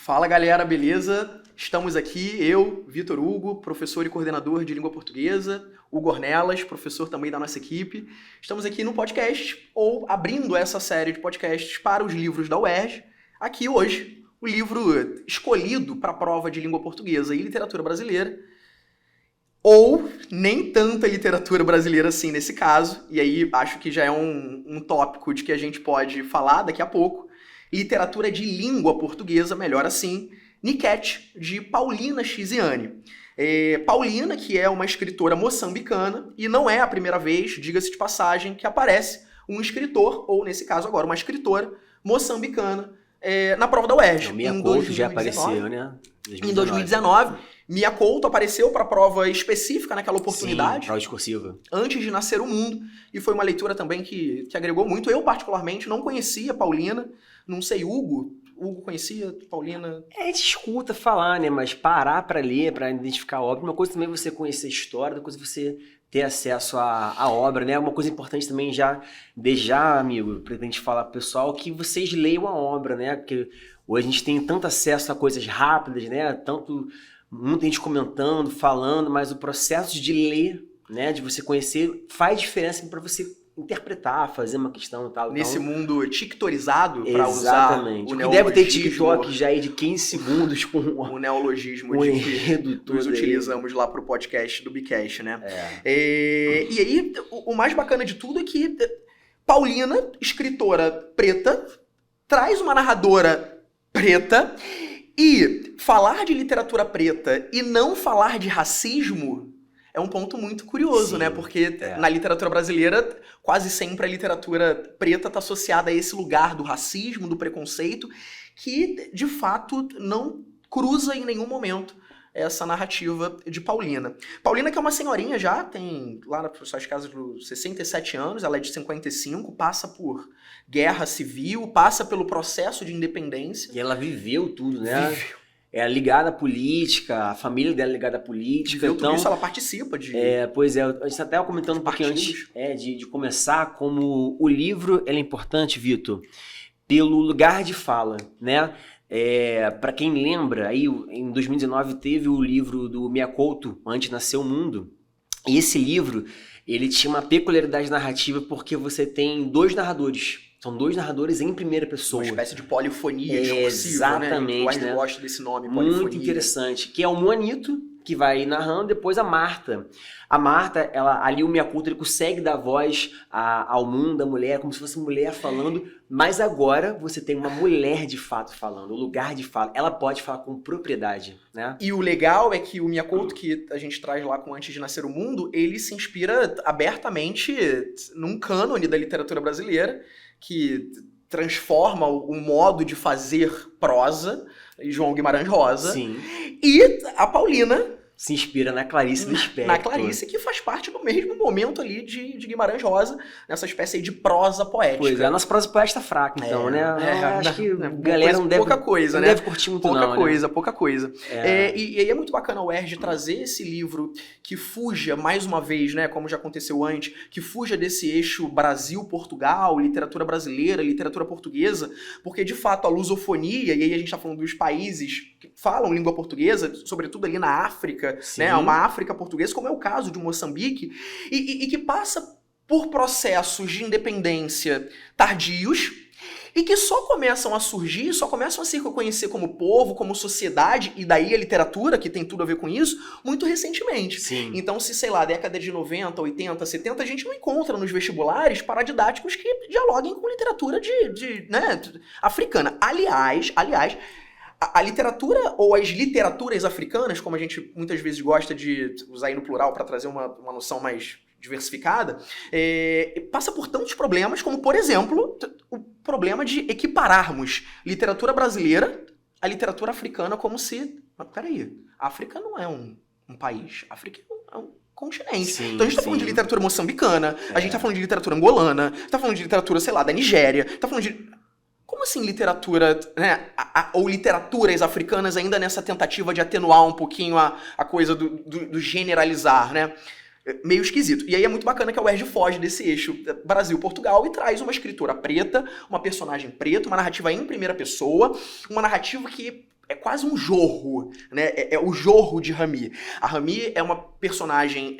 Fala galera, beleza? Estamos aqui, eu, Vitor Hugo, professor e coordenador de língua portuguesa, Hugo Ornelas, professor também da nossa equipe. Estamos aqui no podcast, ou abrindo essa série de podcasts para os livros da UERJ. Aqui hoje, o livro escolhido para a prova de língua portuguesa e literatura brasileira, ou nem tanta literatura brasileira assim nesse caso, e aí acho que já é um tópico de que a gente pode falar daqui a pouco. Literatura de língua portuguesa, melhor assim, Niket, de Paulina Chiziane. Paulina, que é uma escritora moçambicana, e não é a primeira vez, diga-se de passagem, que aparece um escritor, ou nesse caso agora uma escritora moçambicana, na prova da UERJ. O Mia Couto já apareceu, né? Em 2019, Mia Couto apareceu para a prova específica naquela oportunidade. Sim, prova discursiva. Antes de Nascer o Mundo, e foi uma leitura também que agregou muito. Eu, particularmente, não conhecia Paulina, não sei, Hugo conhecia Paulina? A gente escuta falar, né? Mas parar para ler, para identificar a obra, uma coisa também é você conhecer a história, outra coisa é você ter acesso à obra, né? Uma coisa importante também desde já, amigo, pra gente falar pro pessoal, que vocês leiam a obra, né? Porque hoje a gente tem tanto acesso a coisas rápidas, né? Muita gente comentando, falando, mas o processo de ler, né? De você conhecer, faz diferença para você interpretar, fazer uma questão e tal. Nesse mundo tiktorizado, para usar o neologismo. Deve ter TikTok já aí de 15 segundos com o neologismo que nós utilizamos lá pro podcast do Bicast, né? E aí, o mais bacana de tudo é que Paulina, escritora preta, traz uma narradora preta, e falar de literatura preta e não falar de racismo é um ponto muito curioso, sim, né? Porque na literatura brasileira, quase sempre a literatura preta está associada a esse lugar do racismo, do preconceito, que, de fato, não cruza em nenhum momento essa narrativa de Paulina. Paulina, que é uma senhorinha já, tem lá nas suas casas dos 67 anos, ela é de 55, passa por guerra civil, passa pelo processo de independência. E ela viveu tudo, né? É ligada à política, a família dela é ligada à política. Viveu tudo isso, ela participa de... Pois é, a gente até comentando um pouquinho antes de começar, como o livro é importante, Vitor, pelo lugar de fala, né? Para quem lembra, aí em 2019 teve o livro do Mia Couto, Antes de Nascer o Mundo, e esse livro, ele tinha uma peculiaridade narrativa porque você tem dois narradores. São dois narradores em primeira pessoa. Uma espécie de polifonia discursiva, exatamente, né? Eu gosto desse nome, polifonia. Muito interessante. Que é o Moanito, que vai narrando, depois a Marta. A Marta, ali o Mia Couto, ele consegue dar voz ao mundo da mulher, como se fosse mulher falando, mas agora você tem uma mulher de fato falando, o lugar de fala. Ela pode falar com propriedade, né? E o legal é que o Mia Couto, que a gente traz lá com Antes de Nascer o Mundo, ele se inspira abertamente num cânone da literatura brasileira, que transforma o modo de fazer prosa, João Guimarães Rosa. Sim. E a Paulina se inspira na Clarice Lispector. Na Clarice, que faz parte do mesmo momento ali de Guimarães Rosa, nessa espécie aí de prosa poética. Pois é, a nossa prosa poética tá fraca, então, né? Acho que a galera não deve... Pouca coisa, né? Não deve curtir muito, Pouca coisa. E aí é muito bacana a UERJ trazer esse livro que fuja, mais uma vez, né, como já aconteceu antes, que fuja desse eixo Brasil-Portugal, literatura brasileira, literatura portuguesa, porque, de fato, a lusofonia, e aí a gente tá falando dos países que falam língua portuguesa, sobretudo ali na África, né, uma África portuguesa, como é o caso de Moçambique, e que passa por processos de independência tardios, e que só começam a surgir, só começam a se reconhecer como povo, como sociedade, e daí a literatura, que tem tudo a ver com isso, muito recentemente. Sim. Então, se, sei lá, década de 90, 80, 70, a gente não encontra nos vestibulares paradidáticos que dialoguem com literatura né, africana. Aliás, a literatura, ou as literaturas africanas, como a gente muitas vezes gosta de usar aí no plural para trazer uma noção mais diversificada, passa por tantos problemas, como, por exemplo, o problema de equipararmos literatura brasileira à literatura africana como se... Mas peraí, a África não é um país, a África é um continente. Sim, então a gente tá falando de literatura moçambicana, a gente tá falando de literatura angolana, tá falando de literatura, sei lá, da Nigéria, tá falando de... Como assim literatura, né, ou literaturas africanas ainda nessa tentativa de atenuar um pouquinho a coisa do generalizar, né? Meio esquisito. E aí é muito bacana que a UERJ foge desse eixo Brasil-Portugal e traz uma escritora preta, uma personagem preta, uma narrativa em primeira pessoa, uma narrativa que é quase um jorro, né? É o jorro de Rami. A Rami é uma personagem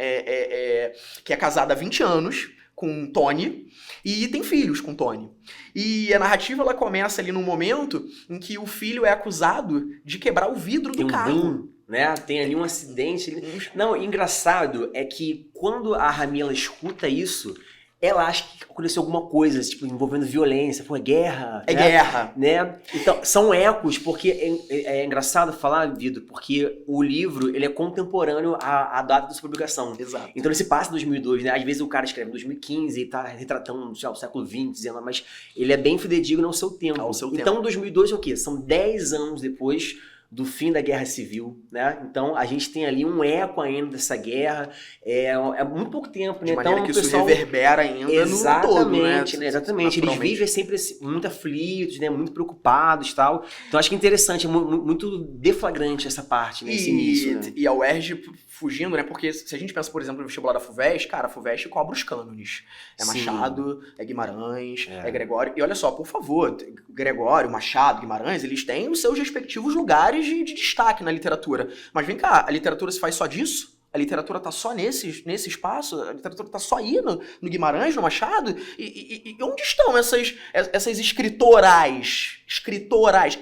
que é casada há 20 anos com Tony e tem filhos com Tony. E a narrativa ela começa ali num momento em que o filho é acusado de quebrar o vidro do carro. Boom, né? Tem ali um acidente. Não, engraçado é que quando a Rami ela escuta isso, ela acha que aconteceu alguma coisa, tipo, envolvendo violência, foi guerra. É né? guerra. Né? Então, são ecos, porque é engraçado falar, Vitor, porque o livro, ele é contemporâneo à data da sua publicação. Exato. Então, ele se passa em 2002, né? Às vezes o cara escreve em 2015 e tá retratando já, o século XX, dizendo, mas ele é bem fidedigno ao seu tempo. Então, 2002 é o quê? São 10 anos depois do fim da Guerra Civil, né? Então, a gente tem ali um eco ainda dessa guerra, é muito pouco tempo, né? De maneira então, que isso reverbera ainda no todo, né? Exatamente, eles vivem sempre muito aflitos, né? Muito preocupados e tal. Então, acho que é interessante, é muito deflagrante essa parte, né? Esse início, né? E a UERJ fugindo, né? Porque se a gente pensa, por exemplo, no vestibular da FUVEST, cara, a FUVEST cobra os cânones. É Machado, é Guimarães, é Gregório. E olha só, por favor, Gregório, Machado, Guimarães, eles têm os seus respectivos lugares de destaque na literatura. Mas vem cá, a literatura se faz só disso? A literatura tá só nesse espaço? A literatura tá só aí no Guimarães, no Machado? E onde estão essas escritorais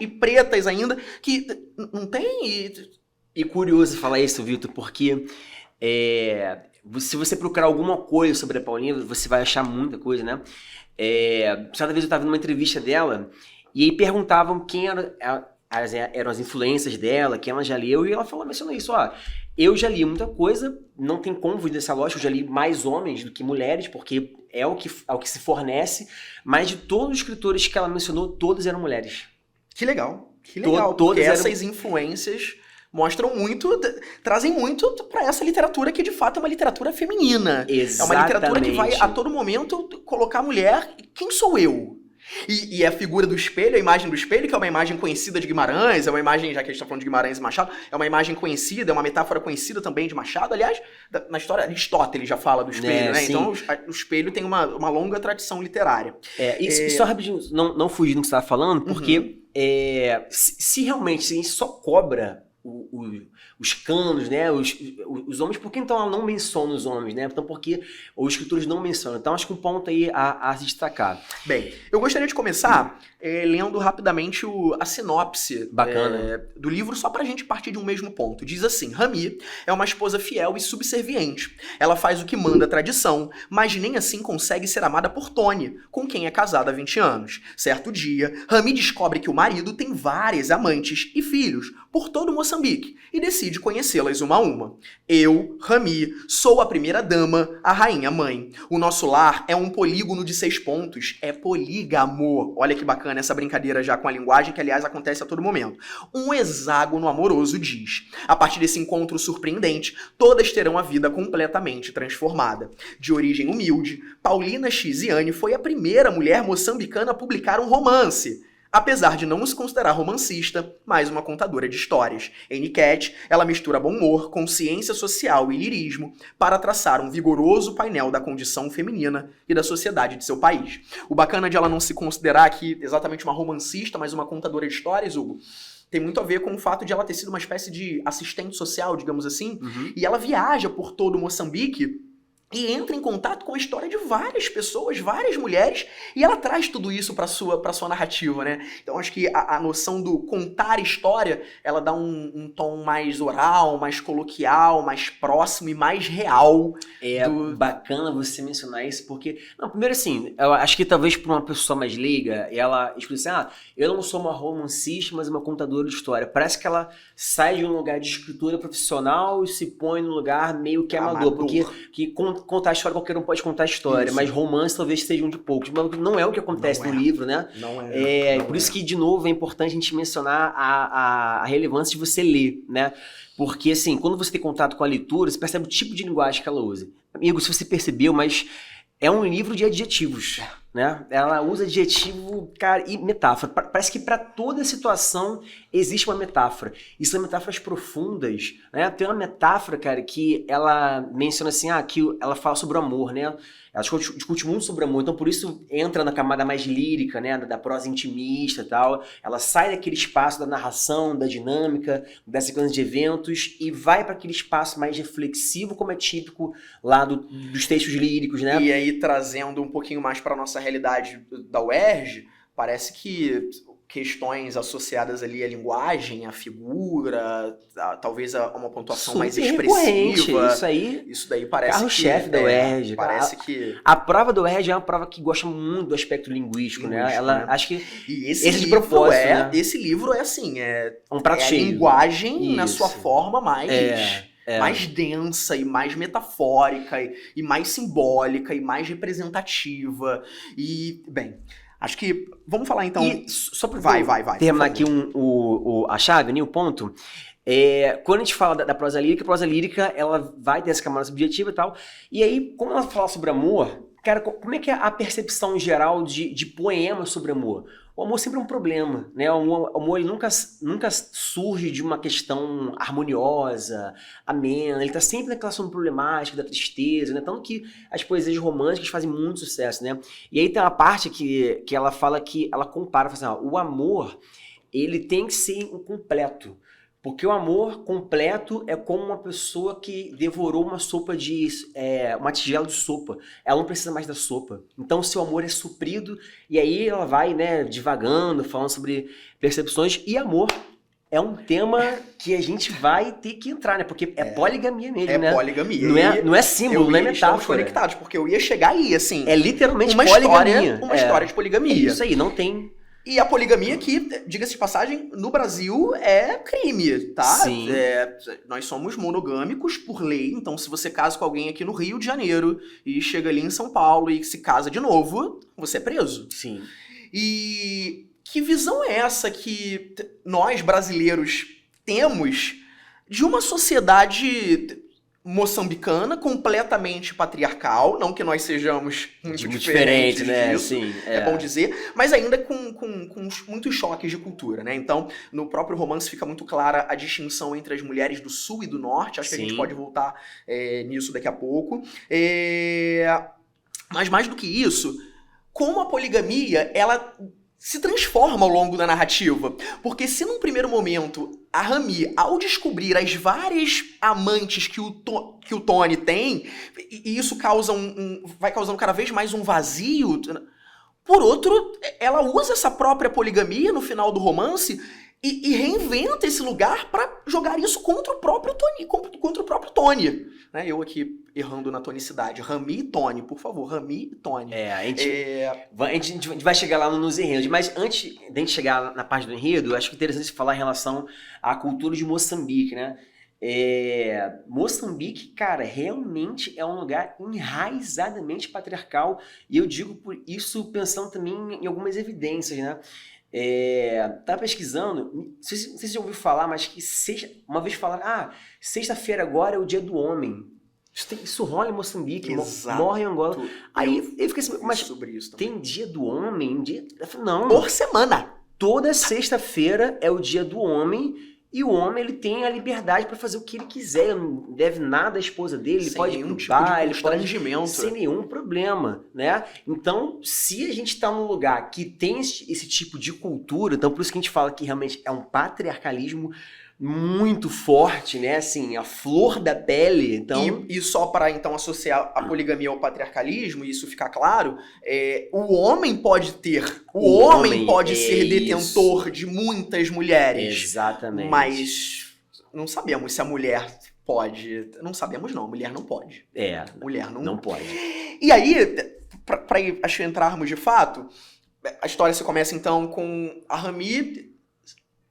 e pretas ainda que não tem... E curioso falar isso, Vitor, porque se você procurar alguma coisa sobre a Paulinha, você vai achar muita coisa, né? Certa vez eu estava numa entrevista dela e aí perguntavam quem eram as influências dela, quem ela já leu, e ela mencionou isso, eu já li muita coisa, não tem como fugir dessa lógica, eu já li mais homens do que mulheres, porque é o que se fornece, mas de todos os escritores que ela mencionou, todos eram mulheres. Que legal, porque essas influências mostram muito, trazem muito para essa literatura que de fato é uma literatura feminina. Exatamente. É uma literatura que vai a todo momento colocar a mulher, quem sou eu? E a figura do espelho, a imagem do espelho, que é uma imagem conhecida de Guimarães, é uma imagem, já que a gente está falando de Guimarães e Machado, é uma imagem conhecida, é uma metáfora conhecida também de Machado. Aliás, na história, Aristóteles já fala do espelho, né? Sim. Então o espelho tem uma longa tradição literária. E só rapidinho, não fugir do que você estava falando, porque se realmente se a gente só cobra os canos, né, os homens, por que então ela não menciona os homens, né? Então, porque os escritores não mencionam. Então, acho que um ponto aí a se destacar. Bem, eu gostaria de começar lendo rapidamente a sinopse do livro, só pra gente partir de um mesmo ponto. Diz assim: Rami é uma esposa fiel e subserviente. Ela faz o que manda a tradição, mas nem assim consegue ser amada por Tony, com quem é casada há 20 anos. Certo dia, Rami descobre que o marido tem várias amantes e filhos por todo Moçambique e decide conhecê-las uma a uma. Eu, Rami, sou a primeira dama, a rainha mãe. O nosso lar é um polígono de 6 pontos, é polígamo. Olha que bacana essa brincadeira já com a linguagem, que aliás acontece a todo momento. Um hexágono amoroso diz. A partir desse encontro surpreendente, todas terão a vida completamente transformada. De origem humilde, Paulina Chiziane foi a primeira mulher moçambicana a publicar um romance. Apesar de não se considerar romancista, mais uma contadora de histórias. Em Niket, ela mistura bom humor, consciência social e lirismo para traçar um vigoroso painel da condição feminina e da sociedade de seu país. O bacana de ela não se considerar aqui exatamente uma romancista, mas uma contadora de histórias, Hugo, tem muito a ver com o fato de ela ter sido uma espécie de assistente social, digamos assim, e ela viaja por todo Moçambique e entra em contato com a história de várias pessoas, várias mulheres, e ela traz tudo isso para sua narrativa, né? Então acho que a noção do contar história, ela dá um tom mais oral, mais coloquial, mais próximo e mais real. Bacana você mencionar isso, porque... Não, primeiro assim, eu acho que talvez para uma pessoa mais leiga, ela explica assim, eu não sou uma romancista, mas uma contadora de história. Parece que ela sai de um lugar de escritura profissional e se põe num lugar meio que amador, porque contar a história, qualquer um pode contar a história, mas romance talvez seja um de poucos. Mas não é o que acontece no livro, né? Por isso que, de novo, é importante a gente mencionar a relevância de você ler, né? Porque, assim, quando você tem contato com a leitura, você percebe o tipo de linguagem que ela usa. Amigo, se você percebeu, mas é um livro de adjetivos, né? Ela usa adjetivo, cara, e metáfora. Parece que para toda situação existe uma metáfora. E são metáforas profundas, né? Tem uma metáfora, cara, que ela menciona assim, que ela fala sobre o amor, né? ela discute muito sobre amor, então por isso entra na camada mais lírica, né, da prosa intimista e tal. Ela sai daquele espaço da narração, da dinâmica, da sequência de eventos e vai para aquele espaço mais reflexivo, como é típico lá dos textos líricos, né? E aí, trazendo um pouquinho mais para nossa realidade da UERJ, parece que questões associadas ali à linguagem, à figura, talvez a uma pontuação mais expressiva. Isso daí parece carro-chefe da UERJ. Parece que... A prova da UERJ é uma prova que gosta muito do aspecto linguístico, né? Ela, acho que e esse livro de propósito, né? Esse livro é assim, um prato cheio. A linguagem na sua forma mais densa e mais metafórica e mais simbólica e mais representativa. E, bem... Acho que... Vamos falar, então... E só para terminar aqui a chave, né, o ponto. Quando a gente fala da prosa lírica, a prosa lírica, ela vai ter essa camada subjetiva e tal. E aí, como ela fala sobre amor, cara, como é que é a percepção geral de poemas sobre amor? O amor sempre é um problema, né? O amor ele nunca surge de uma questão harmoniosa, amena. Ele está sempre naquela questão problemática, da tristeza, né? Tanto que as poesias românticas fazem muito sucesso, né? E aí tem uma parte que ela fala que ela compara, fala assim, o amor ele tem que ser incompleto. Porque o amor completo é como uma pessoa que devorou uma uma tigela de sopa. Ela não precisa mais da sopa. Então, o seu amor é suprido. E aí ela vai, né, divagando, falando sobre percepções. E amor é um tema que a gente vai ter que entrar, né? Porque é poligamia mesmo, né? É poligamia. Não é símbolo, não é metáfora. Estamos conectados, porque eu ia chegar aí, assim... É literalmente poligamia. Uma história de poligamia. É isso aí, não tem... E a poligamia que, diga-se de passagem, no Brasil é crime, tá? Sim. Nós somos monogâmicos por lei, então se você casa com alguém aqui no Rio de Janeiro e chega ali em São Paulo e se casa de novo, você é preso. Sim. E que visão é essa que nós, brasileiros, temos de uma sociedade moçambicana, completamente patriarcal, não que nós sejamos muito diferentes né? Disso, Sim, é bom dizer, mas ainda com muitos choques de cultura, né? Então, no próprio romance fica muito clara a distinção entre as mulheres do sul e do norte, acho que a gente pode voltar nisso daqui a pouco. Mas mais do que isso, como a poligamia, ela se transforma ao longo da narrativa. Porque se num primeiro momento a Rami, ao descobrir as várias amantes que o Tony tem, e isso vai causando cada vez mais um vazio, por outro, ela usa essa própria poligamia no final do romance e reinventa esse lugar para jogar isso contra o próprio Tony. Né? Eu aqui errando na tonicidade. Rami e Tony, por favor. Rami e Tony. A gente vai chegar lá nos enredos. Mas antes de a gente chegar na parte do enredo, acho que é interessante falar em relação à cultura de Moçambique, né? Moçambique, cara, realmente é um lugar enraizadamente patriarcal. E eu digo por isso pensando também em algumas evidências, né? Tava pesquisando, não sei se você já ouviu falar, mas que uma vez falaram, sexta-feira agora é o dia do homem. Isso rola em Moçambique, morre em Angola. Aí eu fiquei assim, mas sobre isso tem dia do homem? Eu falei, não. Por semana. Toda sexta-feira é o dia do homem. E o homem, ele tem a liberdade para fazer o que ele quiser. Ele não deve nada à esposa dele. Ele pode ir pro bar, ele pode... Sem nenhum problema, né? Então, se a gente tá num lugar que tem esse tipo de cultura, então por isso que a gente fala que realmente é um patriarcalismo muito forte, né? Assim, a flor da pele. Então... E só para então associar a poligamia ao patriarcalismo, e isso ficar claro, o homem pode ser detentor de muitas mulheres. Exatamente. Mas não sabemos se a mulher pode. Não sabemos, não. A mulher não pode. Mulher não pode. E aí, para entrarmos de fato, a história se começa então com a Rami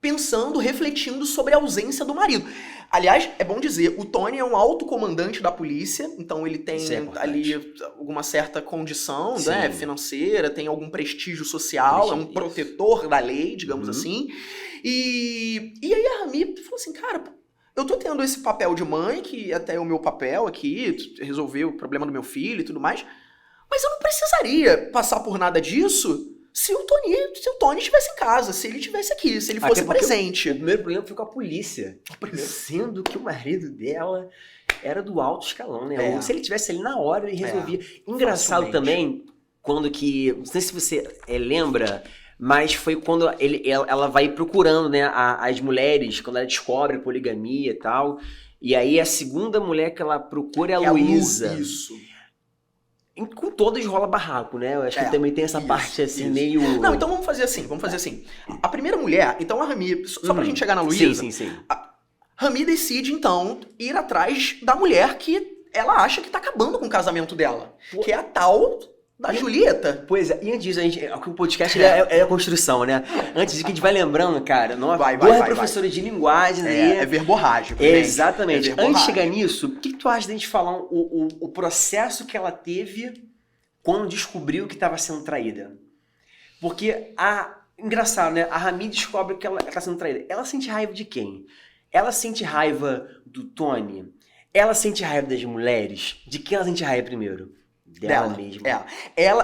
pensando, refletindo sobre a ausência do marido. Aliás, é bom dizer, o Tony é um alto comandante da polícia, então ele tem ali alguma certa condição, né, financeira, tem algum prestígio social, é um protetor da lei, digamos assim. E aí a Rami falou assim, cara, eu tô tendo esse papel de mãe, que até é o meu papel aqui, resolver o problema do meu filho e tudo mais, mas eu não precisaria passar por nada disso se o Tony estivesse em casa, se ele estivesse aqui, se ele fosse presente. O primeiro problema foi com a polícia. Sendo que o marido dela era do alto escalão, né? É. Ou se ele tivesse ali na hora, ele resolvia. Engraçado Facilmente. também, quando que... Não sei se você lembra, mas foi quando ela vai procurando, né, as mulheres, quando ela descobre a poligamia e tal. E aí a segunda mulher que ela procura é a Luísa. Isso. Com todas rola barraco, né? Eu acho que também tem essa parte assim, meio... Não, então vamos fazer assim. A primeira mulher, então a Rami, só pra gente chegar na Luísa. Sim. A Rami decide, então, ir atrás da mulher que ela acha que tá acabando com o casamento dela. Que é a tal da Julieta. Pois é, e antes disso, o podcast é a construção, né? Antes disso, que a gente vai lembrando, cara, nossa professora de linguagem aí. É verborrágico. Exatamente. É verborrágico. Antes de chegar nisso, o que tu acha da gente falar o processo que ela teve quando descobriu que estava sendo traída? Porque, engraçado, né? A Rami descobre que ela tá sendo traída. Ela sente raiva de quem? Ela sente raiva do Tony? Ela sente raiva das mulheres? De quem ela sente raiva primeiro? Dela mesma.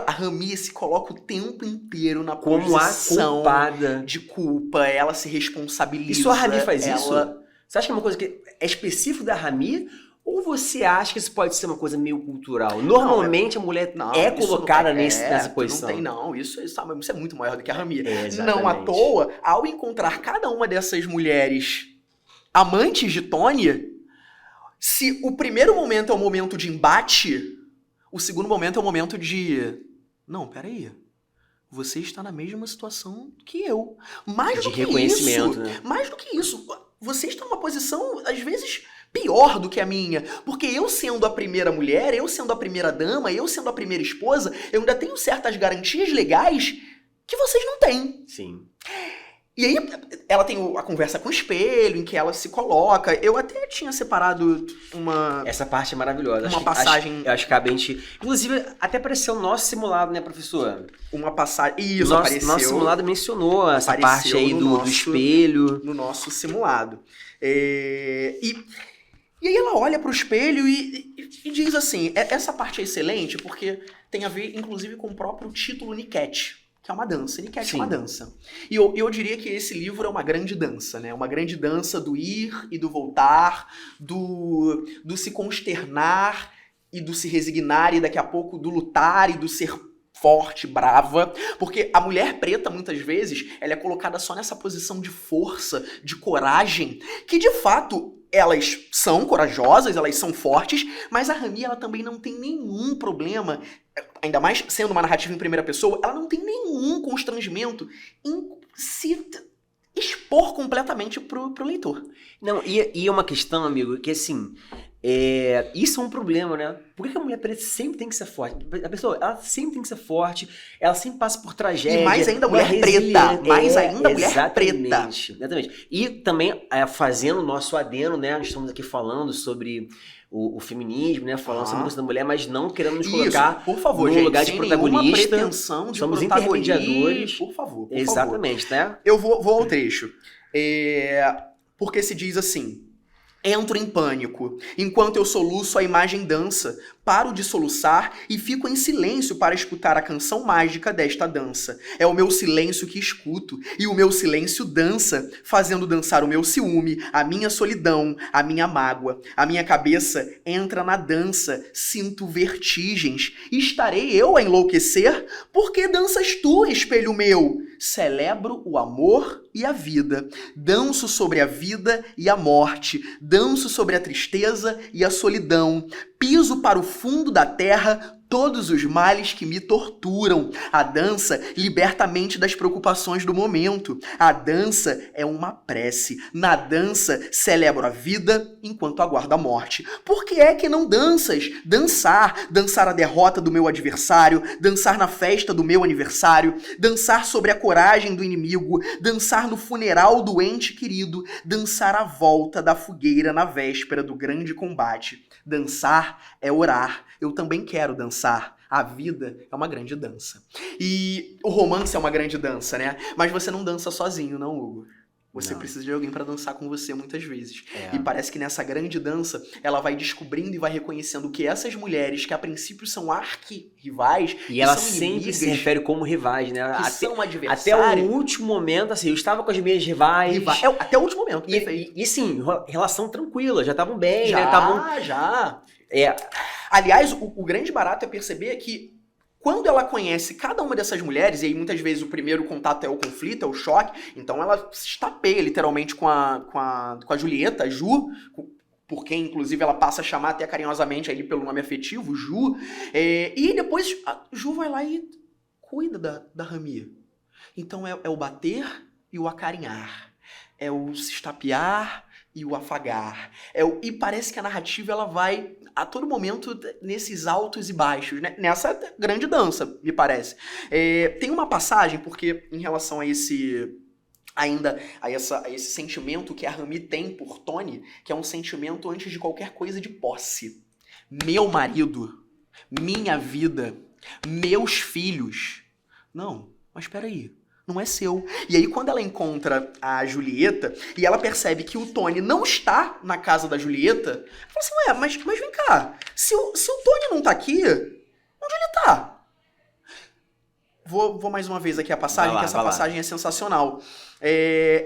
A Rami se coloca o tempo inteiro na como posição a culpada de culpa, ela se responsabiliza. E só a Rami faz isso? Você acha que é uma coisa que é específico da Rami? Ou você acha que isso pode ser uma coisa meio cultural? Normalmente a mulher é colocada nessa posição. Isso é muito maior do que a Rami. Exatamente. Não à toa, ao encontrar cada uma dessas mulheres amantes de Tony, se o primeiro momento é o momento de embate, o segundo momento é o momento de... Não, peraí. Você está na mesma situação que eu. Mais do que reconhecimento, né? Mais do que isso. Você está numa posição, às vezes, pior do que a minha. Porque eu sendo a primeira mulher, eu sendo a primeira dama, eu sendo a primeira esposa, eu ainda tenho certas garantias legais que vocês não têm. Sim. E aí, ela tem a conversa com o espelho, em que ela se coloca. Eu até tinha separado uma... Essa parte é maravilhosa. Uma passagem... Eu acho que cabe a gente... Inclusive, até apareceu o nosso simulado, né, professora? Uma passagem... Isso, apareceu. Nosso simulado mencionou essa parte aí do espelho. No nosso simulado. E aí ela olha pro espelho e diz assim... Essa parte é excelente porque tem a ver, inclusive, com o próprio título Niket, que é uma dança. Niket é uma dança. E eu diria que esse livro é uma grande dança, né? Uma grande dança do ir e do voltar, do se consternar e do se resignar, e daqui a pouco do lutar e do ser forte, brava. Porque a mulher preta, muitas vezes, ela é colocada só nessa posição de força, de coragem, que de fato... Elas são corajosas, elas são fortes, mas a Rami, ela também não tem nenhum problema, ainda mais sendo uma narrativa em primeira pessoa, ela não tem nenhum constrangimento em se expor completamente pro leitor. Não, e é uma questão, amigo, que assim, isso é um problema, né? Por que a mulher preta sempre tem que ser forte? A pessoa, ela sempre tem que ser forte, ela sempre passa por tragédia. E mais ainda a mulher preta. Mais ainda a mulher preta. Exatamente. E também, fazendo o nosso adeno, né? Nós estamos aqui falando sobre o feminismo, né? Falando sobre a questão da mulher, mas não querendo nos colocar por favor, no lugar de protagonista. Pretensão de somos intermediadores. Por favor. Exatamente, né? Eu vou ao trecho. Porque se diz assim... Entro em pânico. Enquanto eu soluço, a imagem dança. Paro de soluçar e fico em silêncio para escutar a canção mágica desta dança. É o meu silêncio que escuto, e o meu silêncio dança, fazendo dançar o meu ciúme, a minha solidão, a minha mágoa. A minha cabeça entra na dança, sinto vertigens. Estarei eu a enlouquecer? Por que danças tu, espelho meu? Celebro o amor e a vida. Danço sobre a vida e a morte. Danço sobre a tristeza e a solidão. Piso para o fundo da terra todos os males que me torturam. A dança liberta a mente das preocupações do momento. A dança é uma prece. Na dança, celebro a vida enquanto aguardo a morte. Por que é que não danças? Dançar a derrota do meu adversário, dançar na festa do meu aniversário, dançar sobre a coragem do inimigo, dançar no funeral do ente querido, dançar a volta da fogueira na véspera do grande combate. Dançar é orar. Eu também quero dançar. A vida é uma grande dança. E o romance é uma grande dança, né? Mas você não dança sozinho, não, Hugo? Você Não. precisa de alguém pra dançar com você muitas vezes. É. E parece que nessa grande dança, ela vai descobrindo e vai reconhecendo que essas mulheres, que a princípio são arqui-rivais, E que ela são sempre inimigas, se refere como rivais, né? que Até, são até adversários. o último momento, assim, eu estava com as minhas rivais. Até o último momento, perfeito. E sim, relação tranquila, já estavam bem, né? Tavam, Já. é, Aliás, o grande barato é perceber que quando ela conhece cada uma dessas mulheres, e aí muitas vezes o primeiro contato é o conflito, é o choque, então ela se estapeia literalmente com a Julieta, a Ju, por quem inclusive ela passa a chamar até carinhosamente ali pelo nome afetivo, Ju, e depois a Ju vai lá e cuida da Rami. Então é o bater e o acarinhar, é o se estapear e o afagar. E parece que a narrativa ela vai a todo momento nesses altos e baixos, né? Nessa grande dança, me parece. Tem uma passagem, porque em relação a esse sentimento que a Rami tem por Tony, que é um sentimento antes de qualquer coisa de posse. Meu marido, minha vida, meus filhos. Não, mas peraí. Não é seu. E aí, quando ela encontra a Julieta e ela percebe que o Tony não está na casa da Julieta, ela fala assim, mas vem cá, se o Tony não tá aqui, onde ele tá? Vou mais uma vez aqui a passagem, que essa passagem é sensacional.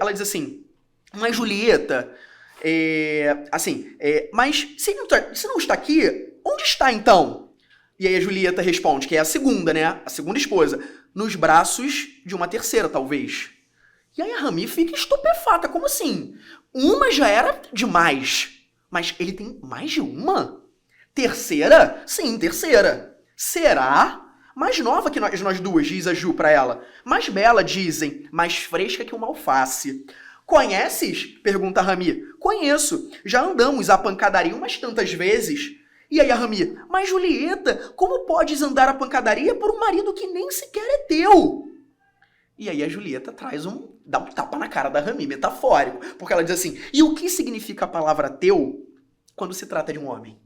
Ela diz assim, mas Julieta, mas se não está aqui, onde está então? E aí a Julieta responde, que é a segunda, né? A segunda esposa. Nos braços de uma terceira, talvez. E aí a Rami fica estupefata. Como assim? Uma já era demais. Mas ele tem mais de uma? Terceira? Sim, terceira. Será? Mais nova que nós duas, diz a Ju pra ela. Mais bela, dizem. Mais fresca que uma alface. Conheces? Pergunta a Rami. Conheço. Já andamos à pancadaria umas tantas vezes. E aí a Rami, mas Julieta, como podes andar a pancadaria por um marido que nem sequer é teu? E aí a Julieta dá um tapa na cara da Rami, metafórico. Porque ela diz assim, e o que significa a palavra teu quando se trata de um homem?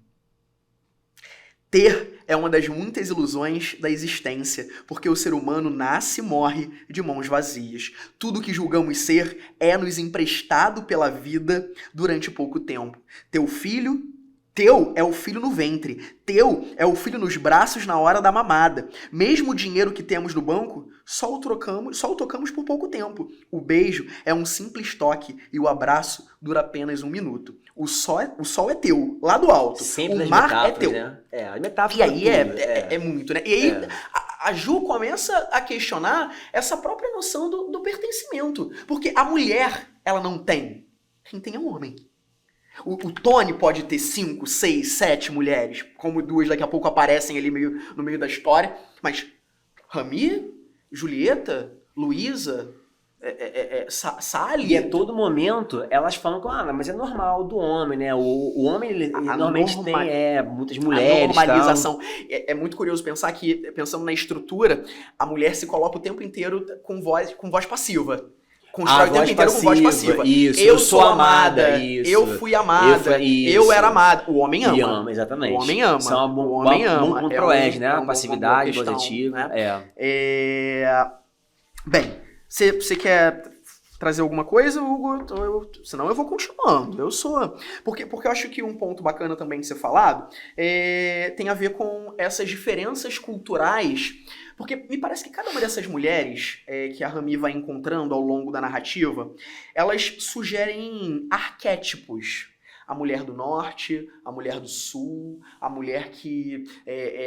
Ter é uma das muitas ilusões da existência, porque o ser humano nasce e morre de mãos vazias. Tudo que julgamos ser é nos emprestado pela vida durante pouco tempo. Teu é o filho no ventre. Teu é o filho nos braços na hora da mamada. Mesmo o dinheiro que temos no banco, só o tocamos por pouco tempo. O beijo é um simples toque e o abraço dura apenas 1 minuto. O sol é teu, lá do alto. Sempre o mar é teu. Né? A metáfora. E aí é muito, né? E aí a Ju começa a questionar essa própria noção do pertencimento. Porque a mulher, ela não tem. Quem tem é o homem. O Tony pode ter 5, 6, 7 mulheres, como 2 daqui a pouco aparecem ali no meio da história, mas Rami, Julieta, Luísa, Sally... E a todo momento, elas falam que, mas é normal do homem, né? O homem, ele normalmente tem muitas mulheres. A normalização. É muito curioso pensar que, pensando na estrutura, a mulher se coloca o tempo inteiro com voz passiva. Constrói o tempo inteiro com voz passiva. Isso, eu sou amada, isso. Eu fui amada, eu era amada. O homem ama. E ama, exatamente. O homem ama. Isso é o homem ama. Bom controés, né? Uma Passividade, questão, positiva. Né? Bem, você quer trazer alguma coisa, Hugo? Senão eu vou continuando. Porque eu acho que um ponto bacana também de ser falado tem a ver com essas diferenças culturais. Porque me parece que cada uma dessas mulheres que a Rami vai encontrando ao longo da narrativa, elas sugerem arquétipos. A mulher do norte, a mulher do sul, a mulher que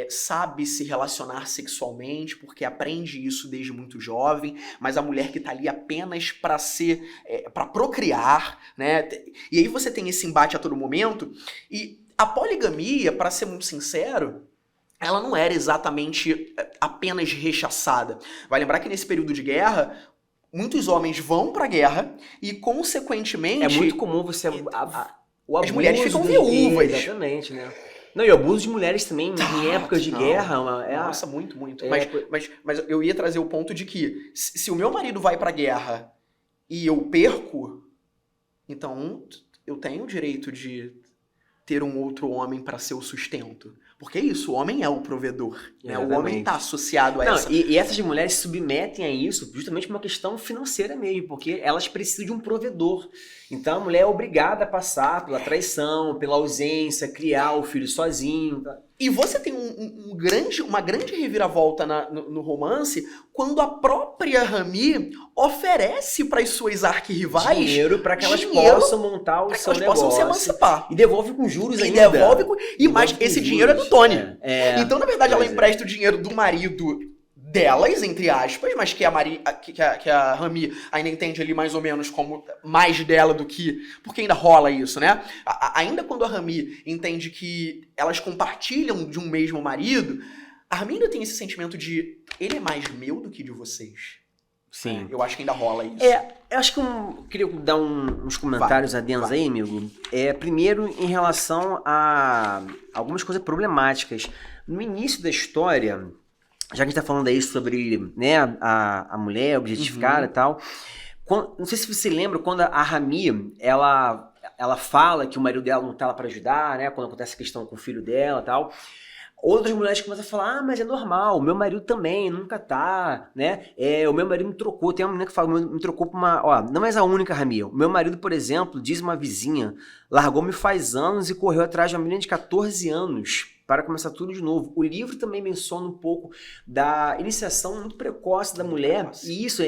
sabe se relacionar sexualmente, porque aprende isso desde muito jovem, mas a mulher que tá ali apenas para procriar, né? E aí você tem esse embate a todo momento, e a poligamia, para ser muito sincero, ela não era exatamente apenas rechaçada. Vai lembrar que nesse período de guerra, muitos homens vão pra guerra e, consequentemente... É muito comum você... as mulheres ficam viúvas. Exatamente, né? Não, e o abuso de mulheres também, em épocas de guerra... Nossa, muito. Mas eu ia trazer o ponto de que, se o meu marido vai pra guerra e eu perco, então eu tenho o direito de ter um outro homem pra ser o sustento. Porque é isso, o homem é o provedor, né? O homem Exatamente. está associado a Não, essa... e essas mulheres se submetem a isso justamente por uma questão financeira mesmo, porque elas precisam de um provedor. Então a mulher é obrigada a passar pela traição, pela ausência, criar o filho sozinho. Tá? E você tem uma grande reviravolta no romance quando a própria Rami oferece para as suas arquirrivais Dinheiro para que elas dinheiro possam montar o para que seu elas possam se negócio. emancipar. E devolve com juros E ainda. devolve mas com esse juros. dinheiro é do Tony. É. Então, na verdade, ela Pois é. empresta o dinheiro do marido delas, entre aspas, mas que a Rami ainda entende ali mais ou menos como mais dela do que... Porque ainda rola isso, né? Ainda quando a Rami entende que elas compartilham de um mesmo marido, a Rami ainda tem esse sentimento de ele é mais meu do que de vocês. Sim. Eu acho que ainda rola isso. Eu acho que eu queria dar uns comentários adendos aí, amigo. Primeiro, em relação a algumas coisas problemáticas. No início da história, já que a gente tá falando aí sobre, né, a mulher objetificada e tal, não sei se você lembra quando a Rami, ela fala que o marido dela não tá lá pra ajudar, né, quando acontece a questão com o filho dela e tal. Outras mulheres começam a falar, mas é normal, o meu marido também, nunca tá, né? O meu marido me trocou, tem uma menina que fala, me trocou pra uma... Ó, não és a única, Rami. O meu marido, por exemplo, diz uma vizinha, largou-me faz anos e correu atrás de uma menina de 14 anos para começar tudo de novo. O livro também menciona um pouco da iniciação muito precoce da mulher, e isso,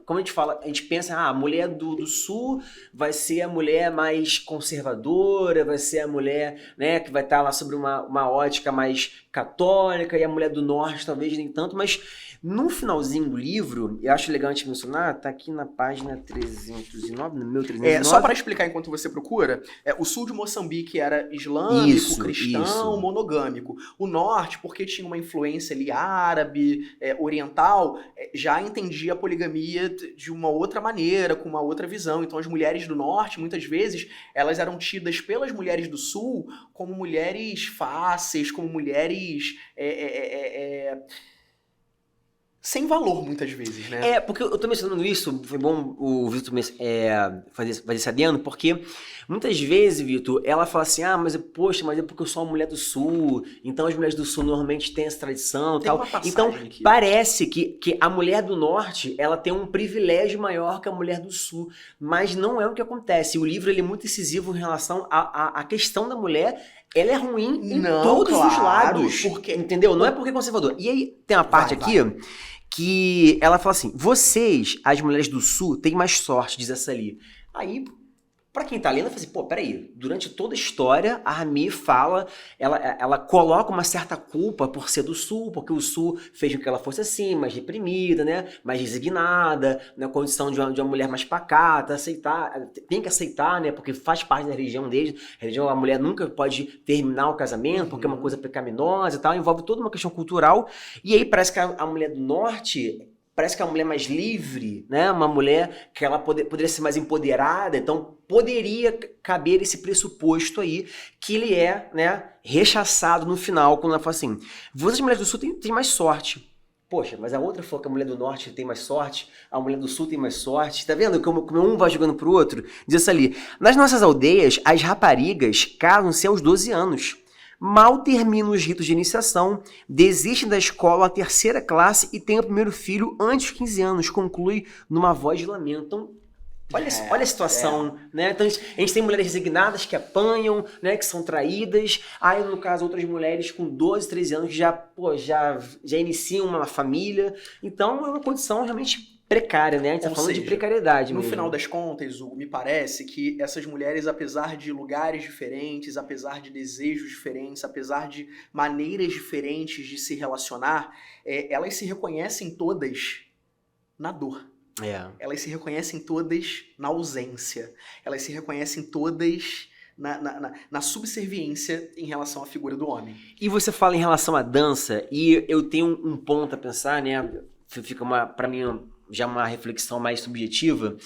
como a gente fala, a gente pensa, a mulher do sul vai ser a mulher mais conservadora, vai ser a mulher, né, que vai estar lá sobre uma ótica mais católica, e a mulher do norte talvez nem tanto, mas no finalzinho do livro, eu acho legal a gente mencionar, tá aqui na página 309, no meu 309. Só para explicar enquanto você procura, o sul de Moçambique era islâmico, cristão, monogâmico. O norte, porque tinha uma influência ali árabe, oriental, já entendia a poligamia de uma outra maneira, com uma outra visão. Então as mulheres do norte, muitas vezes, elas eram tidas pelas mulheres do sul como mulheres fáceis, como mulheres... sem valor, muitas vezes, né? Porque eu tô mencionando isso, foi bom o Vitor fazer esse adendo, porque muitas vezes, Vitor, ela fala assim, mas é porque eu sou uma mulher do Sul, então as mulheres do Sul normalmente têm essa tradição e tal. Então, aqui. parece que a mulher do Norte, ela tem um privilégio maior que a mulher do Sul, mas não é o que acontece. O livro ele é muito incisivo em relação à questão da mulher. Ela é ruim em todos os lados, entendeu? Não é porque é conservador. E aí tem uma parte aqui... que ela fala assim, vocês, as mulheres do sul, têm mais sorte, diz essa ali. Aí, pra quem tá lendo, fala assim, peraí, durante toda a história, a Rami fala, ela coloca uma certa culpa por ser do sul, porque o sul fez com que ela fosse assim, mais reprimida, né, mais resignada, na condição de uma mulher mais pacata, tem que aceitar, né, porque faz parte da religião deles, a mulher nunca pode terminar o casamento, porque é uma coisa pecaminosa e tal, envolve toda uma questão cultural, e aí parece que a mulher do norte... Parece que é uma mulher mais livre, né? Uma mulher que ela poderia ser mais empoderada, então poderia caber esse pressuposto aí que ele é, né, rechaçado no final, quando ela fala assim, vocês mulheres do sul têm mais sorte. Poxa, mas a outra falou que a mulher do norte tem mais sorte, a mulher do sul tem mais sorte. Tá vendo como um vai jogando pro outro? Diz isso ali, nas nossas aldeias, as raparigas casam-se aos 12 anos. Mal terminam os ritos de iniciação, desistem da escola à 3ª classe e têm o primeiro filho antes dos 15 anos, conclui numa voz de lamento. Então, olha a situação, né? Então, a gente tem mulheres resignadas que apanham, né? Que são traídas. Aí, no caso, outras mulheres com 12, 13 anos que já iniciam uma família. Então, é uma condição realmente precária, né? A gente tá falando de precariedade no mesmo. final das contas, me parece que essas mulheres, apesar de lugares diferentes, apesar de desejos diferentes, apesar de maneiras diferentes de se relacionar, elas se reconhecem todas na dor. Elas se reconhecem todas na ausência. Elas se reconhecem todas na subserviência em relação à figura do homem. E você fala em relação à dança, e eu tenho um ponto a pensar, né? Fica pra mim já uma reflexão mais subjetiva.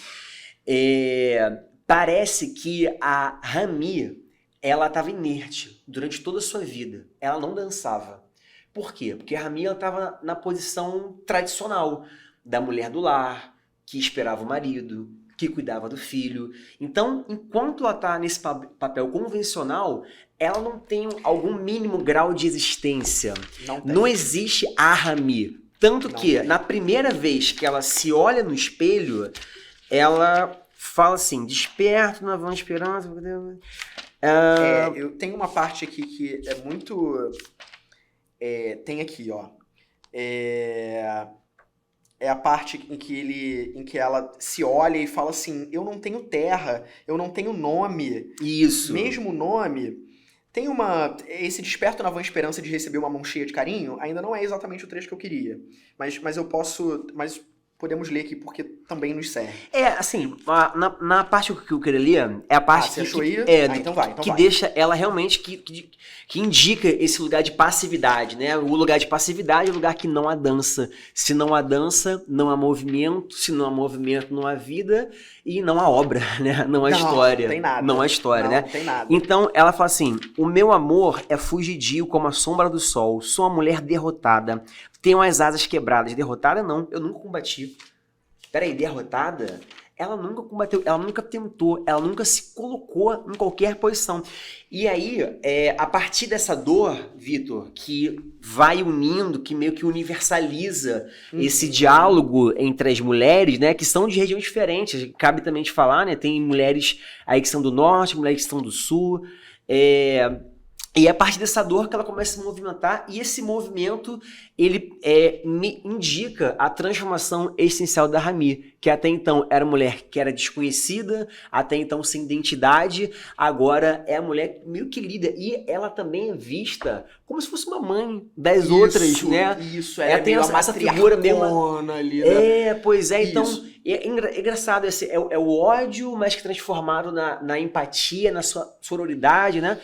Parece que a Rami, ela estava inerte durante toda a sua vida. Ela não dançava. Por quê? Porque a Rami estava na posição tradicional da mulher do lar, que esperava o marido, que cuidava do filho. Então, enquanto ela está nesse papel convencional, ela não tem algum mínimo grau de existência. Não existe a Rami. Tanto que, na primeira vez que ela se olha no espelho, ela fala assim, desperto na vã esperança... eu tenho uma parte aqui que é muito... tem aqui, ó. É a parte em que ela se olha e fala assim, eu não tenho terra, eu não tenho nome. Isso. Mesmo nome, tem esse desperto na vã esperança de receber uma mão cheia de carinho, ainda não é exatamente o trecho que eu queria. Mas podemos ler aqui porque também nos serve. Assim, na parte que eu queria ler, é a parte você achou aí? Então vai. Deixa ela realmente, que indica esse lugar de passividade, né? O lugar de passividade é o lugar que não há dança. Se não há dança, não há movimento. Se não há movimento, não há vida. E não há obra, né? Não há história. Não tem nada. Não há história, né? Não tem nada. Então, ela fala assim, o meu amor é fugidio como a sombra do sol. Sou uma mulher derrotada. Tenho as asas quebradas. Derrotada, não. Eu nunca combati. Peraí, derrotada? Ela nunca combateu, ela nunca tentou, ela nunca se colocou em qualquer posição. E aí, a partir dessa dor, Vitor, que vai unindo, que meio que universaliza esse diálogo entre as mulheres, né, que são de regiões diferentes, cabe também te falar, né, tem mulheres aí que são do norte, mulheres que são do sul, e é a partir dessa dor que ela começa a se movimentar, e esse movimento, ele me indica a transformação essencial da Rami, que até então era mulher que era desconhecida, até então sem identidade, agora é a mulher meio que lida, e ela também é vista como se fosse uma mãe das outras, né? Isso, ela tem essa figura meio... ali, né? Pois é, então... É engraçado, é o ódio, mas que transformado na empatia, na sua sororidade, né?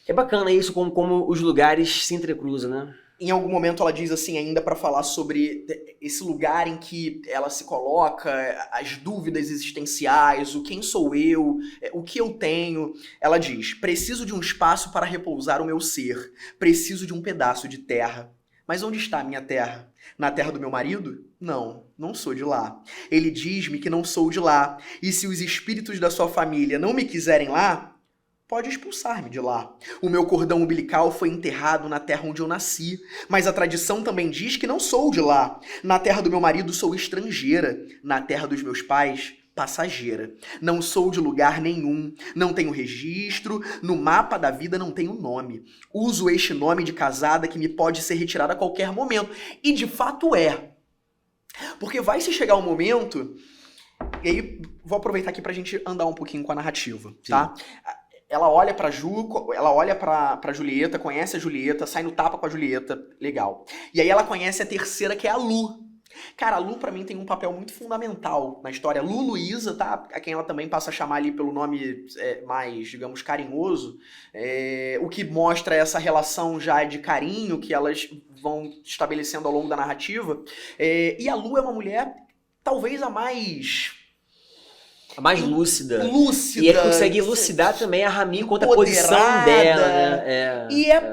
É bacana isso, como os lugares se entrecruzam, né? Em algum momento ela diz assim, ainda para falar sobre esse lugar em que ela se coloca, as dúvidas existenciais, o quem sou eu, o que eu tenho. Ela diz, preciso de um espaço para repousar o meu ser, preciso de um pedaço de terra. Mas onde está a minha terra? Na terra do meu marido? Não, não sou de lá. Ele diz-me que não sou de lá, e se os espíritos da sua família não me quiserem lá, pode expulsar-me de lá. O meu cordão umbilical foi enterrado na terra onde eu nasci, mas a tradição também diz que não sou de lá. Na terra do meu marido sou estrangeira, na terra dos meus pais, passageira. Não sou de lugar nenhum, não tenho registro, no mapa da vida não tenho nome. Uso este nome de casada que me pode ser retirado a qualquer momento. E de fato é. Porque vai se chegar um momento, e aí vou aproveitar aqui pra gente andar um pouquinho com a narrativa, tá? Ela olha pra ela olha pra Julieta, conhece a Julieta, sai no tapa com a Julieta, legal. E aí ela conhece a terceira, que é a Lu. Cara, a Lu pra mim tem um papel muito fundamental na história. Lu Luísa, tá? A quem ela também passa a chamar ali pelo nome mais, digamos, carinhoso. O que mostra essa relação já de carinho que elas vão estabelecendo ao longo da narrativa. E a Lu é uma mulher, talvez a mais lúcida. Lúcida. E ele consegue elucidar também a Rami quanto à posição dela, né?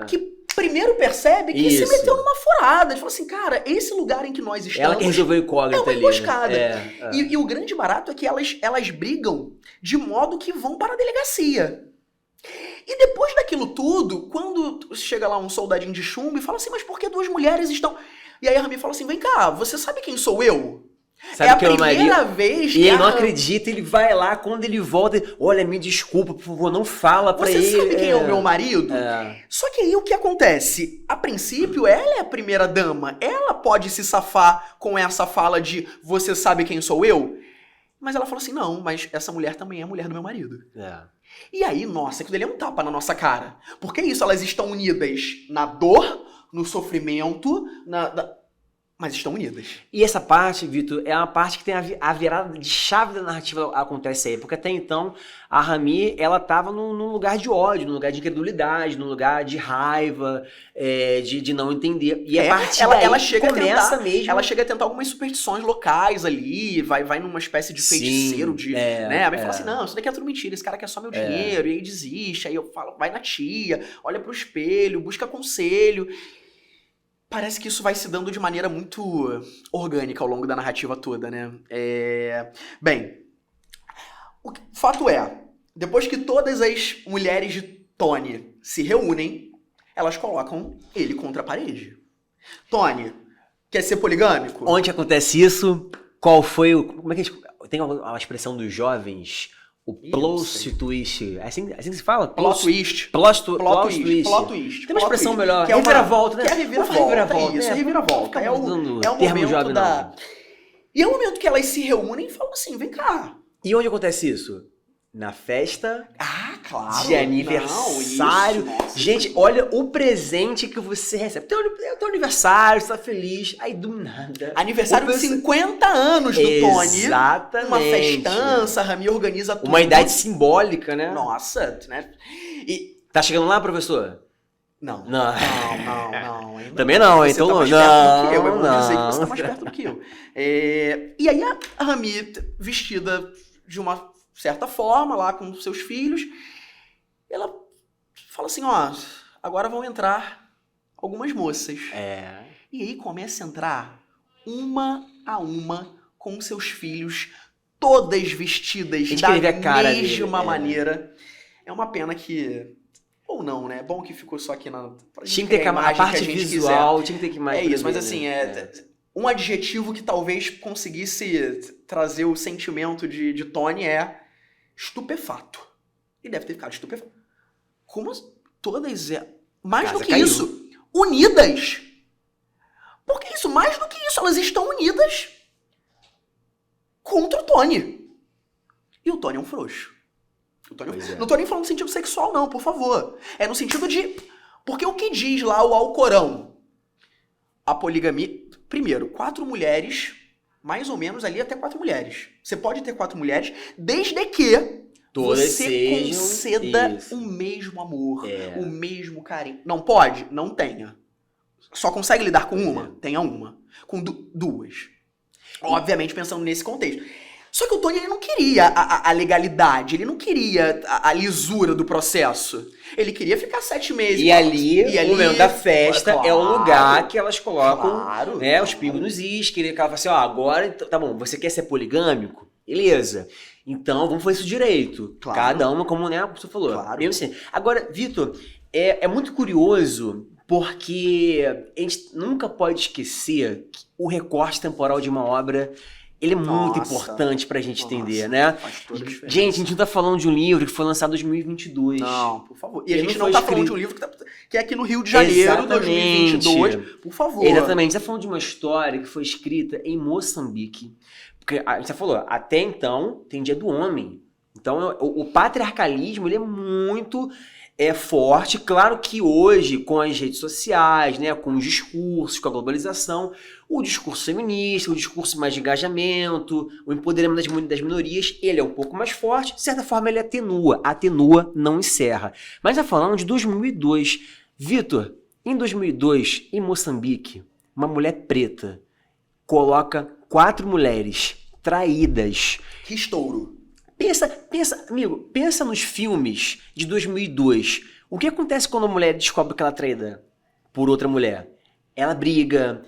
Que primeiro percebe que se meteu numa furada. Ele fala assim, cara, esse lugar em que nós estamos... Ela que resolveu incógnita ali. É uma emboscada. E o grande barato é que elas brigam de modo que vão para a delegacia. E depois daquilo tudo, quando chega lá um soldadinho de chumbo e fala assim, mas por que duas mulheres estão... E aí a Rami fala assim, vem cá, você sabe quem sou eu? Sabe é a primeira vez que... E ele não acredita, ele vai lá, quando ele volta, olha, me desculpa, por favor, não fala pra ele. Você sabe quem é o meu marido? Só que aí o que acontece? A princípio, ela é a primeira dama, ela pode se safar com essa fala de você sabe quem sou eu? Mas ela fala assim, não, mas essa mulher também é a mulher do meu marido. E aí, nossa, aquilo ali é um tapa na nossa cara. Porque é isso, elas estão unidas na dor, no sofrimento, mas estão unidas. E essa parte, Vitor, é uma parte que tem a virada de chave da narrativa acontece aí. Porque até então, a Rami, ela tava num lugar de ódio, num lugar de incredulidade, num lugar de raiva, de não entender. E a partir daí ela chega começa mesmo... Ela chega a tentar algumas superstições locais ali, vai numa espécie de feiticeiro, né? A mãe fala assim, não, isso daqui é tudo mentira, esse cara quer só meu dinheiro, e aí desiste, aí eu falo, vai na tia, olha pro espelho, busca conselho... Parece que isso vai se dando de maneira muito orgânica ao longo da narrativa toda, né? Bem, O fato é, depois que todas as mulheres de Tony se reúnem, elas colocam ele contra a parede. Tony, quer ser poligâmico? Onde acontece isso? Qual foi o... Como é que a gente... Tem uma expressão dos jovens... O plot twist. É assim que se fala? Plot twist. Plot twist. Tem uma expressão melhor. Que é reviravolta, né? Que é reviravolta. Isso, é reviravolta. É o momento da... E é o momento que elas se reúnem e falam assim, vem cá. E onde acontece isso? Na festa claro. de aniversário. Não, isso, nossa, gente, olha o presente que você recebe. Teu aniversário, você tá feliz. Aí do nada. Aniversário de 50 anos do Tony. Exatamente. Uma festança, a Rami organiza tudo. Uma idade simbólica, né? Nossa, né? E... Tá chegando lá, professor? Não. Também não, você então tá mais não. Perto do que eu vou dizer que você tá mais perto do que eu. E aí a Rami, vestida de uma certa forma, lá com seus filhos, ela fala assim, agora vão entrar algumas moças. E aí começa a entrar uma a uma com seus filhos, todas vestidas da mesma maneira. É uma pena que... Ou não, né? Bom que ficou só aqui na... Tinha que ter a parte visual, tinha que ter que mais... É isso, mas assim, um adjetivo que talvez conseguisse trazer o sentimento de Tony é estupefato. E deve ter ficado estupefato. Como todas... Mais do que isso, unidas. Porque isso, mais do que isso, elas estão unidas contra o Tony. E o Tony é um frouxo. Não tô nem falando no sentido sexual, não, por favor. É no sentido de... Porque o que diz lá o Alcorão? A poligamia... Primeiro, 4 mulheres, mais ou menos ali até 4 mulheres. Você pode ter 4 mulheres, desde que você conceda o mesmo amor, o mesmo carinho. Não pode? Não tenha. Só consegue lidar com uma? Tenha uma. Com duas. Obviamente pensando nesse contexto. Só que o Tony ele não queria a legalidade, ele não queria a lisura do processo. Ele queria ficar 7 meses. E ali, o momento da festa, é o lugar que elas colocam os pingos nos is, que ele fala assim, agora, tá bom, você quer ser poligâmico? Beleza. Então, vamos fazer isso direito. Claro. Cada uma, como você falou. Claro. Mesmo assim. Agora, Vitor, é muito curioso, porque a gente nunca pode esquecer que o recorte temporal de uma obra... Ele é muito importante pra gente entender, né? Faz toda a diferença. Gente, a gente não tá falando de um livro que foi lançado em 2022. Não, por favor. E a gente não tá falando de um livro que é aqui no Rio de Janeiro, 2022. Por favor. Exatamente. A gente tá falando de uma história que foi escrita em Moçambique. Porque a gente já falou, até então tem Dia do Homem. Então o patriarcalismo ele é muito forte. Claro que hoje, com as redes sociais, né, com os discursos, com a globalização, o discurso feminista, o discurso mais de engajamento, o empoderamento das minorias, ele é um pouco mais forte. De certa forma, ele atenua, não encerra. Mas já falando de 2002. Vitor, em 2002, em Moçambique, uma mulher preta coloca 4 mulheres traídas. Que estouro. Pensa, amigo, pensa nos filmes de 2002. O que acontece quando a mulher descobre que ela é traída por outra mulher? Ela briga.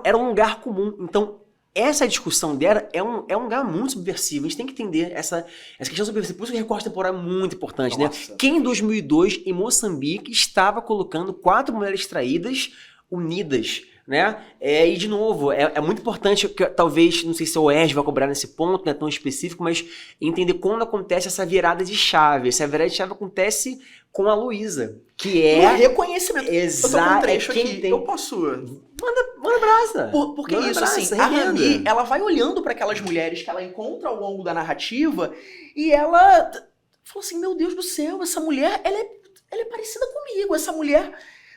Era um lugar comum. Então, essa discussão dela é um lugar muito subversivo. A gente tem que entender essa questão subversiva. Por isso que o recorte temporal é muito importante, né? Quem em 2002, em Moçambique, estava colocando 4 mulheres traídas unidas, né? E de novo, é muito importante, que, talvez, não sei se o Oés vai cobrar nesse ponto, não é tão específico, mas entender quando acontece essa virada de chave. Essa virada de chave acontece com a Luísa, que é... O reconhecimento. Exato. Eu tô com um trecho aqui. Eu posso... Manda brasa. Porque isso, assim, a Rami, ela vai olhando para aquelas mulheres que ela encontra ao longo da narrativa e ela fala assim, meu Deus do céu, essa mulher, ela é parecida comigo, essa mulher...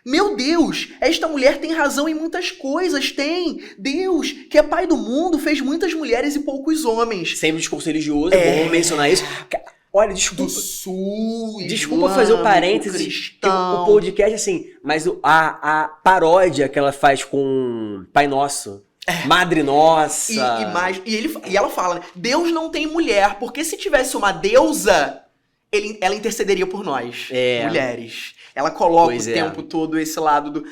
Meu Deus, esta mulher tem razão em muitas coisas, tem. Deus, que é pai do mundo, fez muitas mulheres e poucos homens. Sempre discurso religioso, é bom mencionar isso. Olha, desculpa. Do sul, desculpa fazer um parênteses. O podcast, assim, mas a paródia que ela faz com Pai Nosso, Madre Nossa. E ela fala, né, Deus não tem mulher, porque se tivesse uma deusa, ela intercederia por nós, mulheres. Ela coloca o tempo todo esse lado do...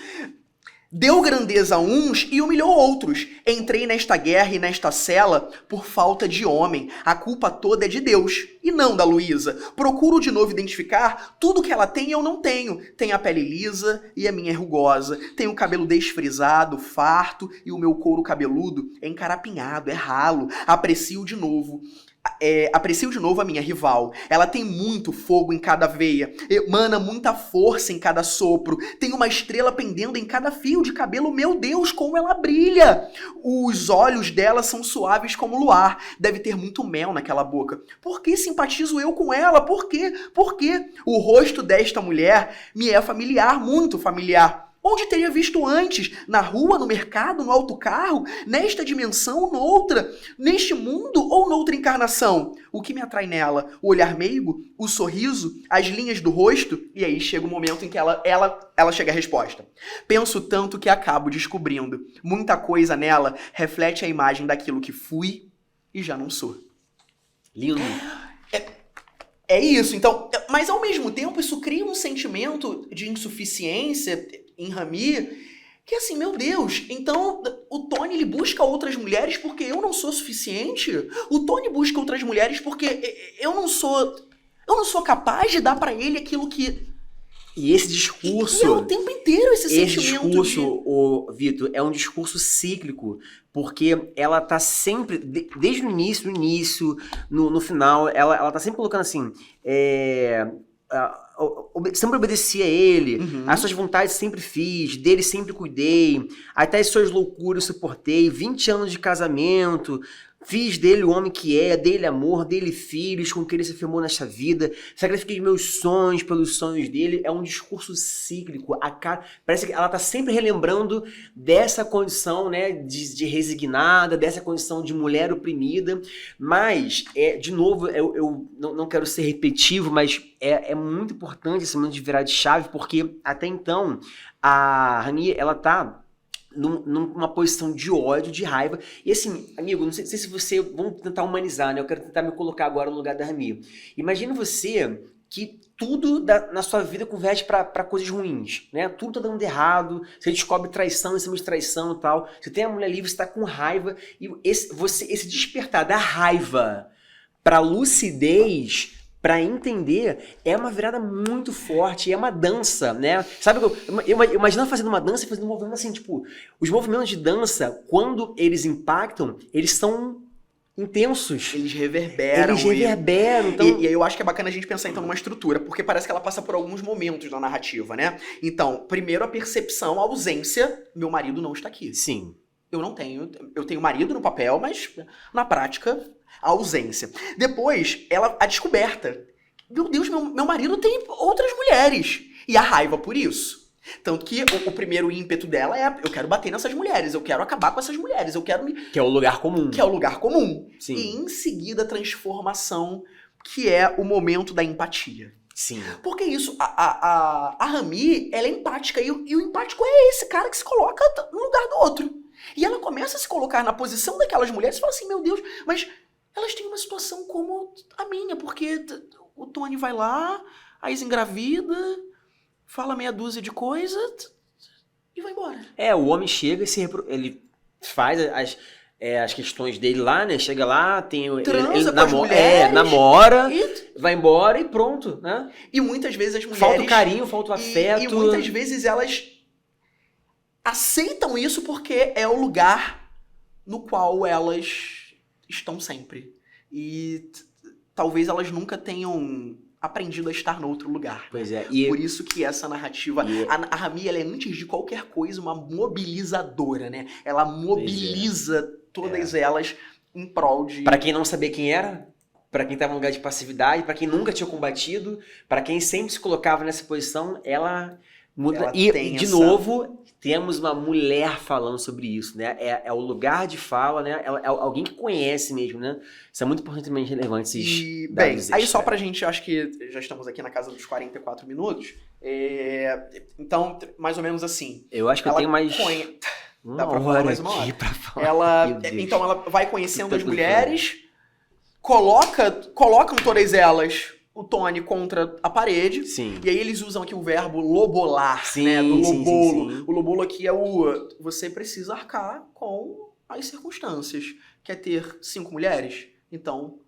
Deu grandeza a uns e humilhou outros. Entrei nesta guerra e nesta cela por falta de homem. A culpa toda é de Deus e não da Luísa. Procuro de novo identificar tudo que ela tem e eu não tenho. Tem a pele lisa e a minha é rugosa. Tem o cabelo desfrisado, farto e o meu couro cabeludo é encarapinhado, é ralo. Aprecio de novo a minha rival. Ela tem muito fogo em cada veia, emana muita força em cada sopro, tem uma estrela pendendo em cada fio de cabelo. Meu Deus, como ela brilha! Os olhos dela são suaves como o luar. Deve ter muito mel naquela boca. Por que simpatizo eu com ela? Por quê? Por quê? O rosto desta mulher me é familiar, muito familiar. Onde teria visto antes? Na rua, no mercado, no autocarro? Nesta dimensão, noutra? Neste mundo ou noutra encarnação? O que me atrai nela? O olhar meigo? O sorriso? As linhas do rosto? E aí chega o momento em que ela chega à resposta. Penso tanto que acabo descobrindo. Muita coisa nela reflete a imagem daquilo que fui e já não sou. Lindo. É isso, então, mas ao mesmo tempo isso cria um sentimento de insuficiência em Rami, que assim, meu Deus, então o Tony ele busca outras mulheres porque eu não sou suficiente? O Tony busca outras mulheres porque eu não sou capaz de dar pra ele aquilo que... E esse discurso... E é o tempo inteiro esse sentimento discurso, Vitor, é um discurso cíclico, porque ela tá sempre, desde o início, no final, ela tá sempre colocando assim, sempre obedeci a ele, as suas vontades sempre fiz, dele sempre cuidei, até as suas loucuras suportei, 20 anos de casamento, fiz dele o homem que é, dele amor, dele filhos, com que ele se afirmou nesta vida, sacrifiquei meus sonhos pelos sonhos dele. É um discurso cíclico. Parece que ela está sempre relembrando dessa condição, né, de resignada, dessa condição de mulher oprimida. Mas, de novo, eu não quero ser repetitivo, mas é muito importante esse momento de virar de chave, porque até então a Rani, ela tá numa posição de ódio, de raiva. E assim, amigo, não sei se você... Vamos tentar humanizar, né? Eu quero tentar me colocar agora no lugar da Rami. Imagina você que tudo na sua vida converge para coisas ruins, né? Tudo tá dando errado, você descobre traição em cima de traição e tal. Você tem a mulher livre, você tá com raiva. E esse despertar da raiva pra lucidez... Pra entender, é uma virada muito forte, é uma dança, né? Sabe, eu imagino fazendo uma dança e fazendo um movimento assim, tipo, os movimentos de dança, quando eles impactam, eles são intensos. Eles reverberam. Então... E aí eu acho que é bacana a gente pensar então numa estrutura, porque parece que ela passa por alguns momentos na narrativa, né? Então, primeiro a percepção, a ausência, meu marido não está aqui. Sim. Eu tenho marido no papel, mas na prática... a ausência. Depois, a descoberta. Meu Deus, meu marido tem outras mulheres. E a raiva por isso. Tanto que o primeiro ímpeto dela é: eu quero bater nessas mulheres, eu quero acabar com essas mulheres, eu quero me... Que é o lugar comum. Que é o lugar comum. Sim. E em seguida a transformação, que é o momento da empatia. Sim. Porque isso, a Rami, ela é empática. E o empático é esse cara que se coloca no lugar do outro. E ela começa a se colocar na posição daquelas mulheres e fala assim: meu Deus, mas... elas têm uma situação como a minha, porque o Tony vai lá, a Isa engravida, fala meia dúzia de coisas e vai embora. O homem chega e ele faz as questões dele lá, né? Chega lá, transa com as mulheres, namora, vai embora e pronto, né? E muitas vezes as mulheres... falta o carinho, falta o afeto. E muitas vezes elas aceitam isso porque é o lugar no qual elas... estão sempre. E talvez elas nunca tenham aprendido a estar no outro lugar. Pois é. Por isso que essa narrativa... A Rami, ela é, antes de qualquer coisa, uma mobilizadora, né? Ela mobiliza todas elas em prol de... Pra quem não sabia quem era, pra quem tava no lugar de passividade, pra quem nunca tinha combatido, pra quem sempre se colocava nessa posição, ela muda. De novo... temos uma mulher falando sobre isso, né? É o lugar de fala, né? É alguém que conhece mesmo, né? Isso é muito importante também, relevante esses dados. Aí só pra gente, acho que já estamos aqui na casa dos 44 minutos. Então, mais ou menos assim. Eu acho que eu tenho mais... Dá pra falar mais uma hora. Então ela vai conhecendo as mulheres, colocam todas elas o Tony contra a parede. Sim. E aí eles usam aqui o verbo lobolar, Sim, né? Do sim, lobolo. sim. O lobolo aqui é o... Você precisa arcar com as circunstâncias. Quer ter 5 mulheres? Então,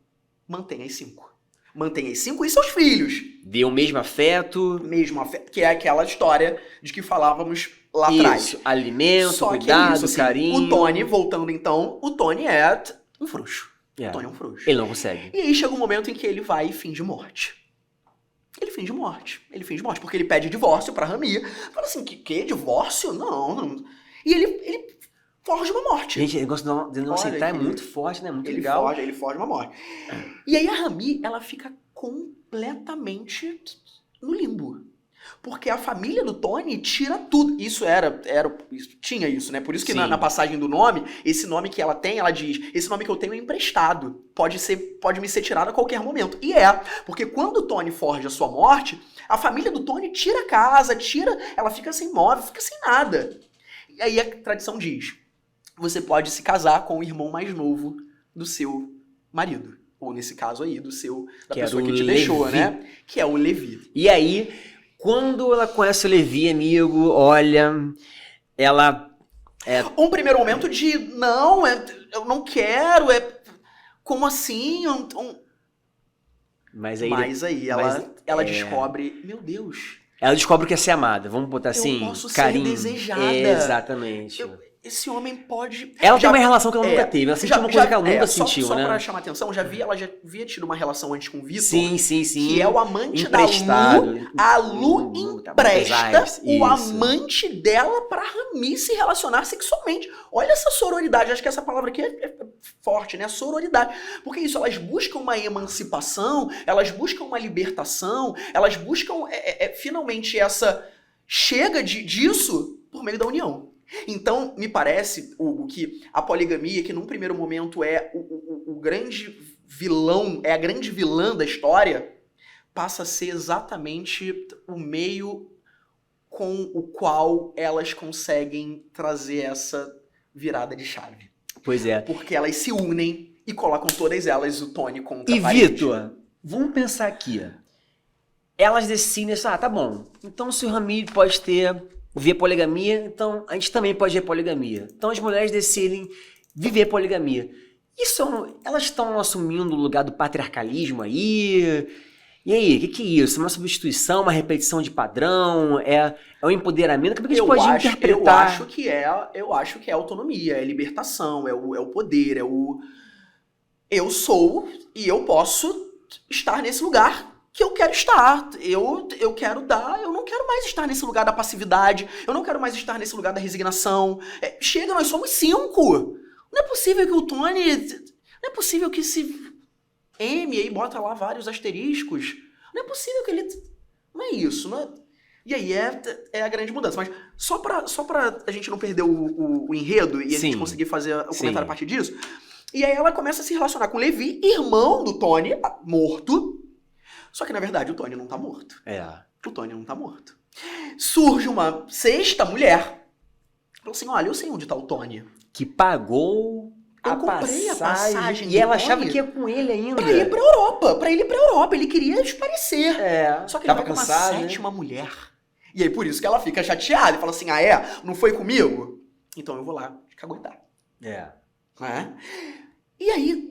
mantenha as 5. Mantenha as 5 e seus filhos. Dê o mesmo afeto. Mesmo afeto, que é aquela história de que falávamos lá atrás. Isso, alimento, Só que cuidado, é isso, assim, carinho. o Tony, voltando então, o Tony é um frouxo. É. O Tony é um frouxo. Ele não consegue. E aí chega um momento em que ele vai e finge morte. Ele finge morte. Ele finge morte, porque ele pede divórcio pra Rami. Fala assim, que divórcio? Não. E ele forja uma morte. Gente, o negócio de não Olha, aceitar é que- muito forte, né? Muito Ele legal. foge uma morte. E aí a Rami, ela fica completamente no limbo. Porque a família do Tony tira tudo. Tinha isso, né? Por isso que Sim. na passagem do nome, esse nome que ela tem, ela diz, esse nome que eu tenho é emprestado. Pode me ser tirado a qualquer momento. E porque quando o Tony forja a sua morte, a família do Tony tira a casa, ela fica sem móvel, fica sem nada. E aí a tradição diz, você pode se casar com o irmão mais novo do seu marido. Ou nesse caso aí, da Que pessoa era que o te deixou, Levi. né? Que é o Levi. E aí, quando ela conhece o Levi, amigo, olha, ela... Um primeiro momento de, não, eu não quero, como assim? Mas aí Mas aí ela descobre, meu Deus, ela descobre que é ser amada, vamos botar assim, posso ser carinho. desejada. Exatamente. esse homem pode... Ela tem uma relação que ela nunca teve, ela sentiu uma coisa que ela nunca só, sentiu, só né? pra chamar atenção, ela já havia tido uma relação antes com o Vitor, Sim. que é o amante Emprestado. da Lu. A Lu empresta Isso. o amante dela pra Rami se relacionar sexualmente. Olha essa sororidade, acho que essa palavra aqui é forte, né? Sororidade. Porque isso, elas buscam uma emancipação, elas buscam uma libertação, elas buscam finalmente essa... Chega disso por meio da união. Então, me parece, Hugo, que a poligamia, que num primeiro momento é o grande vilão, é a grande vilã da história, passa a ser exatamente o meio com o qual elas conseguem trazer essa virada de chave. Pois é. Porque elas se unem e colocam todas elas o Tony contra E a parede. Vitor, vamos pensar aqui. Elas decidem, tá bom, então se o Rami pode ver poligamia, então a gente também pode ver poligamia. Então as mulheres decidem viver poligamia. Elas estão assumindo o lugar do patriarcalismo aí? E aí, o que é isso? Uma substituição, uma repetição de padrão? É um empoderamento? Como é que a gente pode interpretar? Eu acho que é autonomia, é libertação, é o poder, eu sou e eu posso estar nesse lugar que eu quero estar. Eu quero dar, eu não quero mais estar nesse lugar da passividade, eu não quero mais estar nesse lugar da resignação. Chega, nós somos 5. Não é possível que o Tony... Não é possível que se... M aí bota lá vários asteriscos. Não é possível que ele... Não é isso, não é... E aí é a grande mudança. Mas só pra a gente não perder o enredo e a gente conseguir fazer o comentário a partir disso. E aí ela começa a se relacionar com o Levi, irmão do Tony, morto. Só que, na verdade, o Tony não tá morto. O Tony não tá morto. Surge uma sexta mulher. Falou assim, olha, eu sei onde tá o Tony. Que pagou Eu comprei a passagem e ela do achava Tony que ia com ele ainda. Pra ir pra Europa. Ele queria esparecer. Só que ele tava vai com uma cansado, né? sétima mulher. E aí, por isso que ela fica chateada e fala assim, não foi comigo? Então eu vou lá te caguetar. E aí,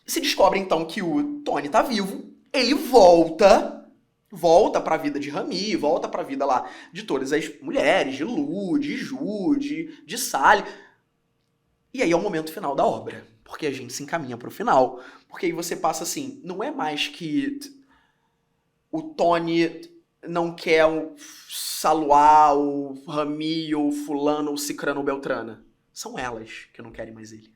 se descobre então que o Tony tá vivo. Ele volta pra vida de Rami, volta pra vida lá de todas as mulheres, de Lu, de Ju, de Sally. E aí é o momento final da obra, porque a gente se encaminha pro final. Porque aí você passa assim, não é mais que o Tony não quer o Saluá, o Rami, ou fulano, ou Cicrano, ou Beltrana. São elas que não querem mais ele.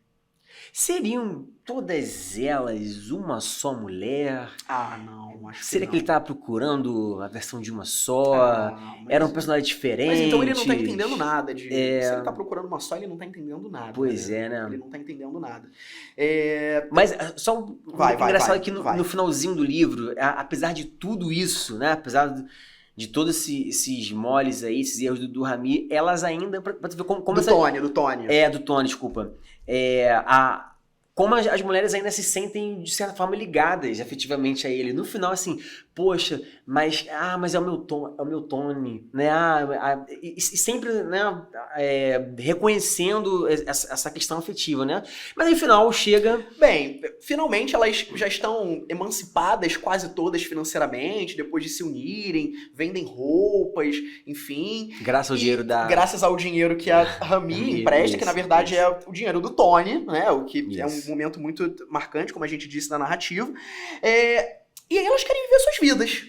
Seriam todas elas uma só mulher? Não, acho que Será não. que ele estava procurando a versão de uma só? Eram personagens diferentes? Mas então ele não tá entendendo nada. Se ele tá procurando uma só, ele não tá entendendo nada. Pois né? Ele não tá entendendo nada. Mas só engraçado que no vai. finalzinho do livro, apesar de tudo isso, né? Apesar de todos esses moles aí, esses erros do Rami, elas ainda... Pra tu ver como do Tony. Do Tony, desculpa. como as mulheres ainda se sentem, de certa forma, ligadas efetivamente a ele. No final, assim, poxa, mas é o meu Tony, né? E sempre, né, reconhecendo essa questão afetiva, né? Mas aí, no final, chega... Bem, finalmente elas já estão emancipadas quase todas financeiramente, depois de se unirem, vendem roupas, enfim. Graças ao dinheiro Graças ao dinheiro que a Rami empresta, que na verdade é o dinheiro do Tony, né? O que é um momento muito marcante, como a gente disse na narrativa. E aí elas querem viver suas vidas.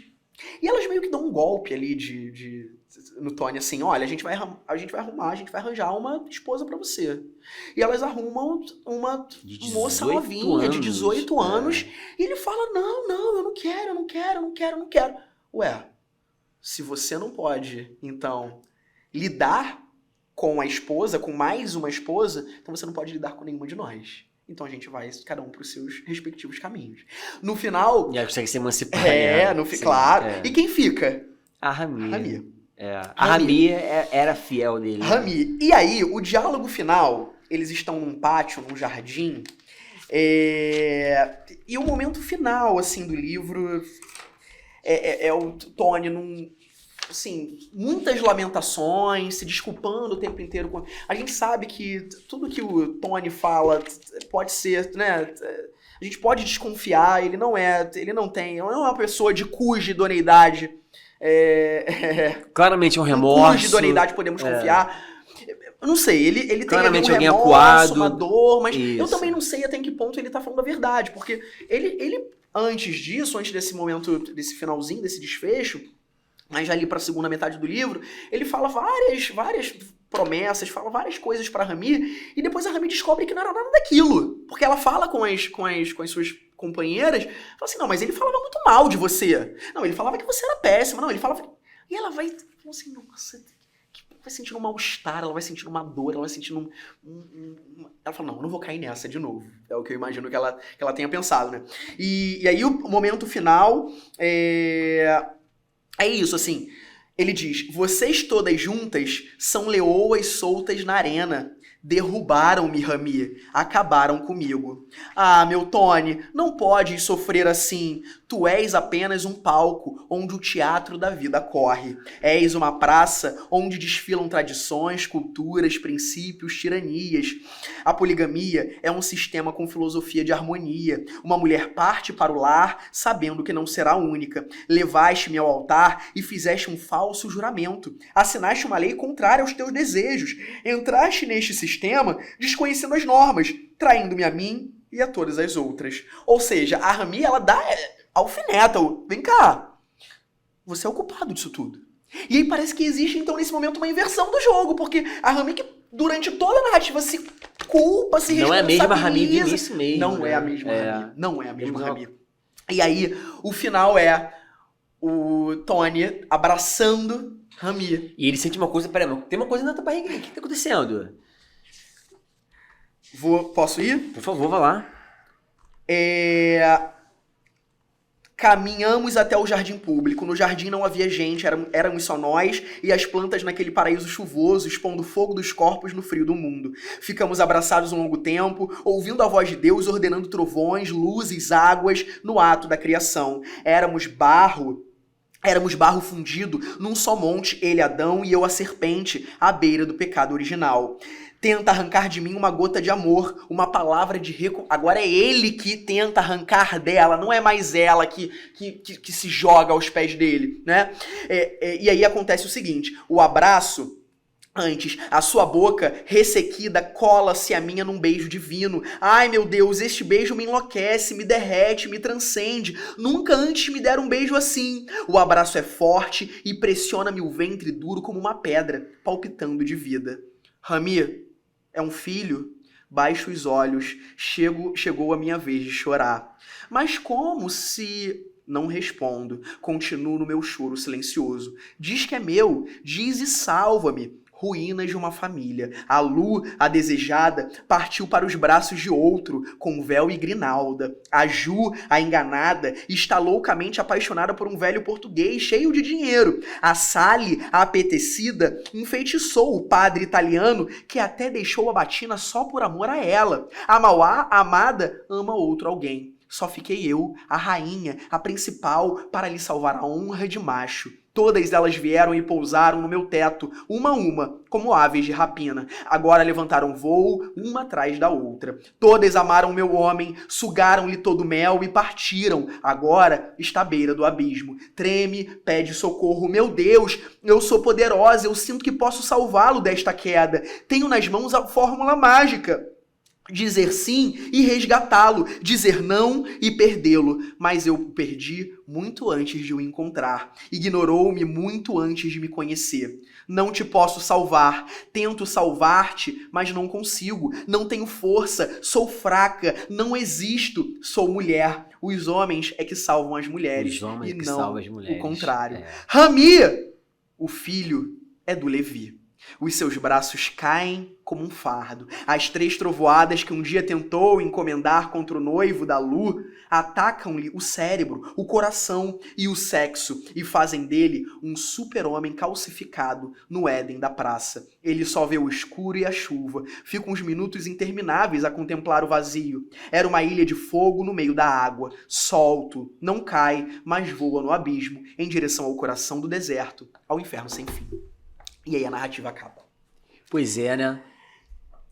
E elas meio que dão um golpe ali no Tony, assim, olha, a gente vai arranjar uma esposa pra você. E elas arrumam uma moça novinha, de 18 anos, e ele fala, não, eu não quero. Ué, se você não pode, então, lidar com a esposa, com mais uma esposa, então você não pode lidar com nenhuma de nós. Então a gente vai, cada um, para os seus respectivos caminhos. No final... E aí consegue se emancipar. Claro. E quem fica? A Rami. A Rami Rami era fiel dele. Rami. E aí, o diálogo final, eles estão num pátio, num jardim, e o momento final, assim, do livro é o Tony num... Assim, muitas lamentações, se desculpando o tempo inteiro. A gente sabe que tudo que o Tony fala pode ser, né? A gente pode desconfiar, ele não é uma pessoa de cuja idoneidade... claramente um remorso. Cuja idoneidade podemos confiar. Eu não sei, ele tem ali um remorso, acuado, uma dor, mas isso. Eu também não sei até em que ponto ele tá falando a verdade, porque ele antes disso, antes desse momento, desse finalzinho, desse desfecho, mas já ali pra segunda metade do livro, ele fala várias promessas, fala várias coisas pra Rami, e depois a Rami descobre que não era nada daquilo, porque ela fala com as suas companheiras, fala assim, não, mas ele falava muito mal de você, não, ele falava que você era péssima, não, ele falava... E ela vai, assim, nossa, vai sentindo um mal-estar, ela vai sentindo uma dor, ela vai sentindo Ela fala, não, eu não vou cair nessa de novo. É o que eu imagino que ela tenha pensado, né? E aí o momento final é isso, assim, ele diz, vocês todas juntas são leoas soltas na arena. Derrubaram-me, Rami. Acabaram comigo. Ah, meu Tony, não podes sofrer assim. Tu és apenas um palco onde o teatro da vida corre. És uma praça onde desfilam tradições, culturas, princípios, tiranias. A poligamia é um sistema com filosofia de harmonia. Uma mulher parte para o lar sabendo que não será única. Levaste-me ao altar e fizeste um falso juramento. Assinaste uma lei contrária aos teus desejos. Entraste neste sistema desconhecendo as normas, traindo-me a mim e a todas as outras. Ou seja, a Rami, ela dá alfineta. Vem cá, você é o culpado disso tudo. E aí parece que existe, então, nesse momento, uma inversão do jogo, porque a Rami, que durante toda a narrativa se culpa, se responsabiliza... Não é a mesma Rami de início mesmo. Não é a mesma Rami. Não é a mesma Rami. E aí, o final é o Tony abraçando Rami. E ele sente uma coisa, peraí, tem uma coisa na tua barriga, o que tá acontecendo? Posso ir? Por favor, vá lá. Caminhamos até o jardim público. No jardim não havia gente, éramos só nós e as plantas naquele paraíso chuvoso, expondo o fogo dos corpos no frio do mundo. Ficamos abraçados um longo tempo, ouvindo a voz de Deus ordenando trovões, luzes, águas no ato da criação. Éramos barro fundido num só monte, ele Adão e eu a serpente, à beira do pecado original. Tenta arrancar de mim uma gota de amor, uma palavra de Agora é ele que tenta arrancar dela, não é mais ela que se joga aos pés dele, né? E aí acontece o seguinte, o abraço... Antes, a sua boca ressequida cola-se a minha num beijo divino. Ai, meu Deus, este beijo me enlouquece, me derrete, me transcende. Nunca antes me deram um beijo assim. O abraço é forte e pressiona-me o ventre duro como uma pedra, palpitando de vida. Rami, é um filho? Baixo os olhos, chegou a minha vez de chorar. Mas como se... Não respondo, continuo no meu choro silencioso. Diz que é meu, diz e salva-me. ruínas de uma família. A Lu, a desejada, partiu para os braços de outro, com véu e grinalda. A Ju, a enganada, está loucamente apaixonada por um velho português cheio de dinheiro. A Sally, a apetecida, enfeitiçou o padre italiano, que até deixou a batina só por amor a ela. A Mauá, a amada, ama outro alguém. Só fiquei eu, a rainha, a principal, para lhe salvar a honra de macho. Todas elas vieram e pousaram no meu teto, uma a uma, como aves de rapina. Agora levantaram voo, uma atrás da outra. Todas amaram meu homem, sugaram-lhe todo o mel e partiram. Agora está à beira do abismo. Treme, pede socorro. Meu Deus, eu sou poderosa, eu sinto que posso salvá-lo desta queda. Tenho nas mãos a fórmula mágica. Dizer sim e resgatá-lo, dizer não e perdê-lo. Mas eu o perdi muito antes de o encontrar. Ignorou-me muito antes de me conhecer. Não te posso salvar. Tento salvar-te, mas não consigo. Não tenho força. Sou fraca. Não existo. Sou mulher. Os homens é que salvam as mulheres. Os homens e que não salvam as mulheres. o contrário. É. Rami, o filho, é do Levi. Os seus braços caem como um fardo. As 3 trovoadas que um dia tentou encomendar contra o noivo da Lu atacam-lhe o cérebro, o coração e o sexo e fazem dele um super-homem calcificado no Éden da praça. Ele só vê o escuro e a chuva. Fica uns minutos intermináveis a contemplar o vazio. Era uma ilha de fogo no meio da água. Solto, não cai, mas voa no abismo, em direção ao coração do deserto, ao inferno sem fim. E aí a narrativa acaba. Pois é, né?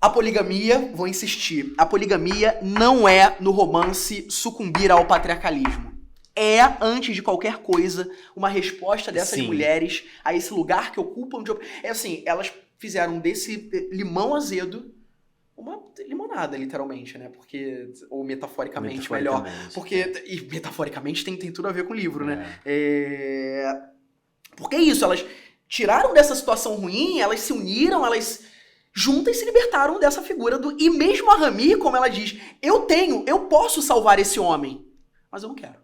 A poligamia, vou insistir, a poligamia não é no romance sucumbir ao patriarcalismo. É, antes de qualquer coisa, uma resposta dessas mulheres a esse lugar que ocupam de... É assim, elas fizeram desse limão azedo uma limonada, literalmente, né? Porque... Ou metaforicamente, melhor. Porque... E metaforicamente tem tudo a ver com o livro, né? Porque é isso, elas tiraram dessa situação ruim, elas se uniram, elas juntas se libertaram dessa figura do... E mesmo a Rami, como ela diz, eu posso salvar esse homem, mas eu não quero.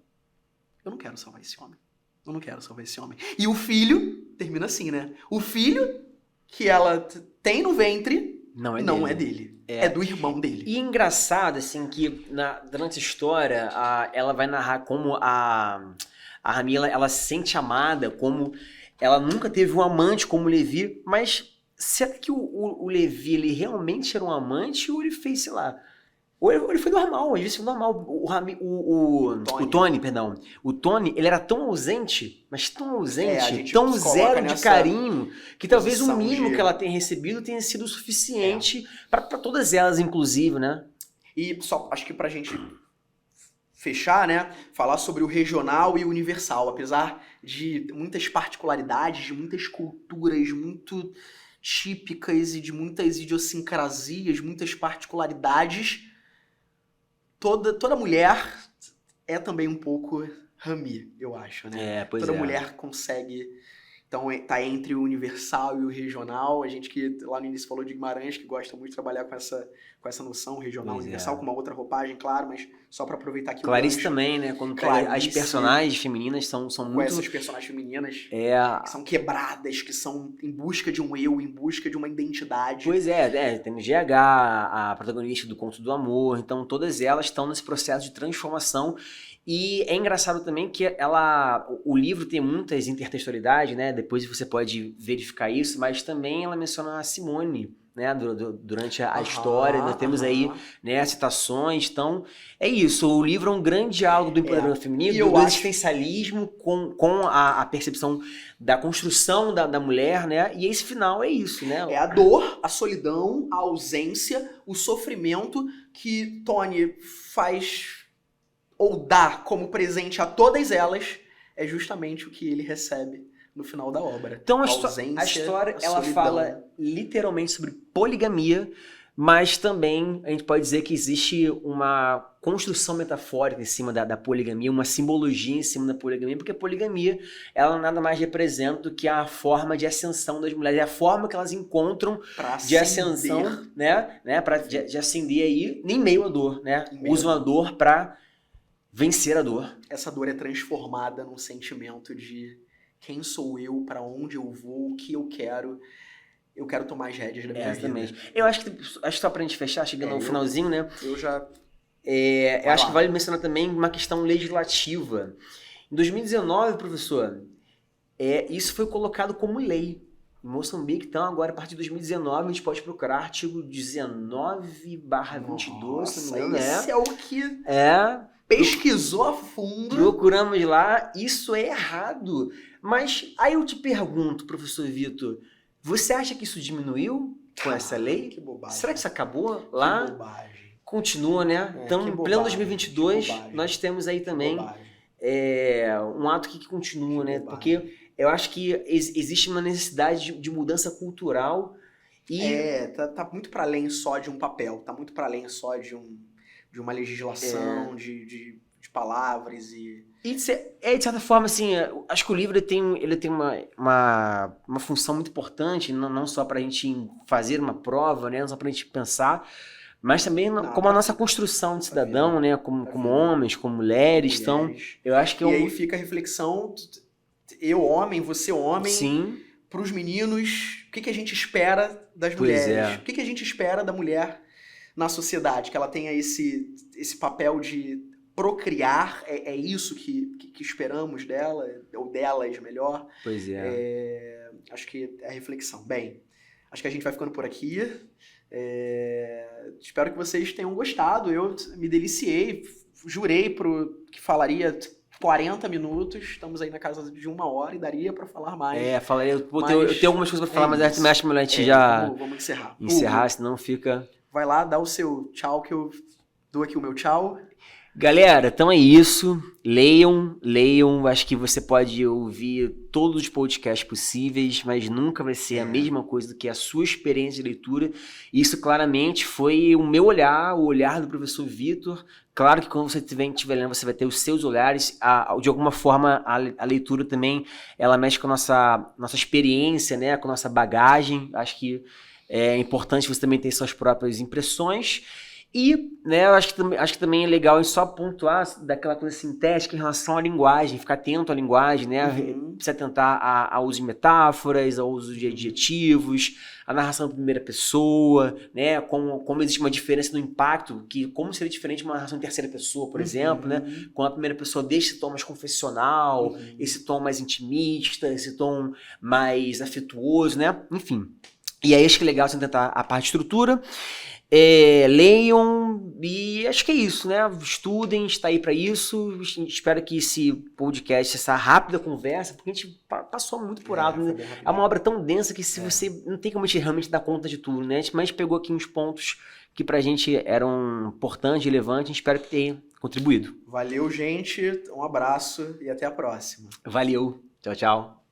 Eu não quero salvar esse homem. Eu não quero salvar esse homem. E o filho, termina assim, né? O filho que ela tem no ventre não é dele. É do irmão dele. E engraçado, assim, que durante a história, ela vai narrar como a Rami, ela se sente amada, como... Ela nunca teve um amante como o Levi, mas será que o Levi, ele realmente era um amante ou ele fez, sei lá... Ou ele foi normal, às vezes foi normal. O Tony, perdão. O Tony, ele era tão ausente, mas tão ausente, tão zero de carinho, que talvez o mínimo que ela tenha recebido tenha sido suficiente pra todas elas, inclusive, né? E só, acho que pra gente... fechar, né? Falar sobre o regional e o universal, apesar de muitas particularidades, de muitas culturas muito típicas e de muitas idiosincrasias, muitas particularidades, toda mulher é também um pouco Rami, eu acho, né? Toda mulher consegue... Então, tá entre o universal e o regional. A gente que lá no início falou de Guimarães, que gosta muito de trabalhar com essa noção regional, universal, com uma outra roupagem, claro, mas só pra aproveitar aqui Clarice também, né? Quando as personagens femininas são muito... essas personagens femininas que são quebradas, que são em busca de um eu, em busca de uma identidade. Pois temos GH, a protagonista do Conto do Amor, então todas elas estão nesse processo de transformação. E é engraçado também que o livro tem muitas intertextualidades, né? Depois você pode verificar isso, mas também ela menciona a Simone, né? Durante a história, nós temos aí, né, citações. Então, é isso. O livro é um grande diálogo do empoderamento feminino, do existencialismo com a percepção da construção da mulher, né? E esse final é isso, né? É a dor, a solidão, a ausência, o sofrimento que Tony faz... ou dá como presente a todas elas, é justamente o que ele recebe no final da obra. Então a história ela fala literalmente sobre poligamia, mas também a gente pode dizer que existe uma construção metafórica em cima da poligamia, uma simbologia em cima da poligamia, porque a poligamia ela nada mais representa do que a forma de ascensão das mulheres, é a forma que elas encontram de ascensão, né? De ascender aí em meio à dor, né? Usam a dor para vencer a dor. Essa dor é transformada num sentimento de quem sou eu, para onde eu vou, o que eu quero. eu quero tomar as rédeas da minha vida. Exatamente. Eu acho que só pra gente fechar, chegando ao finalzinho, né? Eu já... eu acho que vale mencionar também uma questão legislativa. Em 2019, professor, isso foi colocado como lei. Em Moçambique, então, agora, a partir de 2019, a gente pode procurar artigo 19/22, se não me engano, esse é o que pesquisou a fundo. Procuramos lá, isso é errado. Mas aí eu te pergunto, professor Vitor, você acha que isso diminuiu com essa lei? Que bobagem. Será que isso acabou lá? Que bobagem. Continua, né? Então, em pleno 2022, nós temos aí também um ato que continua, né? Porque eu acho que existe uma necessidade de mudança cultural e... tá muito para além só de um papel, tá muito para além só de uma legislação, de palavras e... de certa forma, assim, acho que o livro ele tem uma função muito importante, não só para a gente fazer uma prova, né? Não só para a gente pensar, mas também como a nossa construção de cidadão, né? Como homens, como mulheres. Então, eu acho que... E aí fica a reflexão, eu homem, você homem, sim, para os meninos, o que a gente espera das mulheres? O que a gente espera da mulher na sociedade? Que ela tenha esse papel de procriar, é isso que esperamos dela, ou delas melhor. Pois é. Acho que é a reflexão. Bem, acho que a gente vai ficando por aqui. Espero que vocês tenham gostado. Eu me deliciei, jurei que falaria 40 minutos. Estamos aí na casa de 1 hora e daria para falar mais. Falaria. Eu tenho algumas coisas para falar, mas acho melhor a gente vamos encerrar. Encerrar, senão fica... Vai lá, dá o seu tchau, que eu dou aqui o meu tchau. Galera, então é isso. Leiam. Acho que você pode ouvir todos os podcasts possíveis, mas nunca vai ser a mesma coisa do que a sua experiência de leitura. Isso claramente foi o meu olhar, o olhar do professor Vitor. Claro que quando você estiver lendo, você vai ter os seus olhares. De alguma forma, a leitura também, ela mexe com a nossa experiência, né? Com a nossa bagagem. Acho que é importante você também ter suas próprias impressões. E, né, eu acho que também é legal em só pontuar daquela coisa sintética em relação à linguagem, ficar atento à linguagem, né? Se atentar ao uso de metáforas, ao uso de adjetivos, a narração em primeira pessoa, né? Como existe uma diferença no impacto, como seria diferente de uma narração em terceira pessoa, por exemplo, né? Com a primeira pessoa deixa esse tom mais confessional, esse tom mais intimista, esse tom mais afetuoso, né? Enfim. E aí acho que é legal você tentar a parte de estrutura. Leiam e acho que é isso, né? Estudem, está aí para isso. Espero que esse podcast, essa rápida conversa, porque a gente passou muito por alto, né? É uma obra tão densa que se você não tem como a gente realmente dar conta de tudo, né? Mas pegou aqui uns pontos que pra gente eram importantes, relevantes. Espero que tenha contribuído. Valeu, gente. Um abraço e até a próxima. Valeu. Tchau, tchau.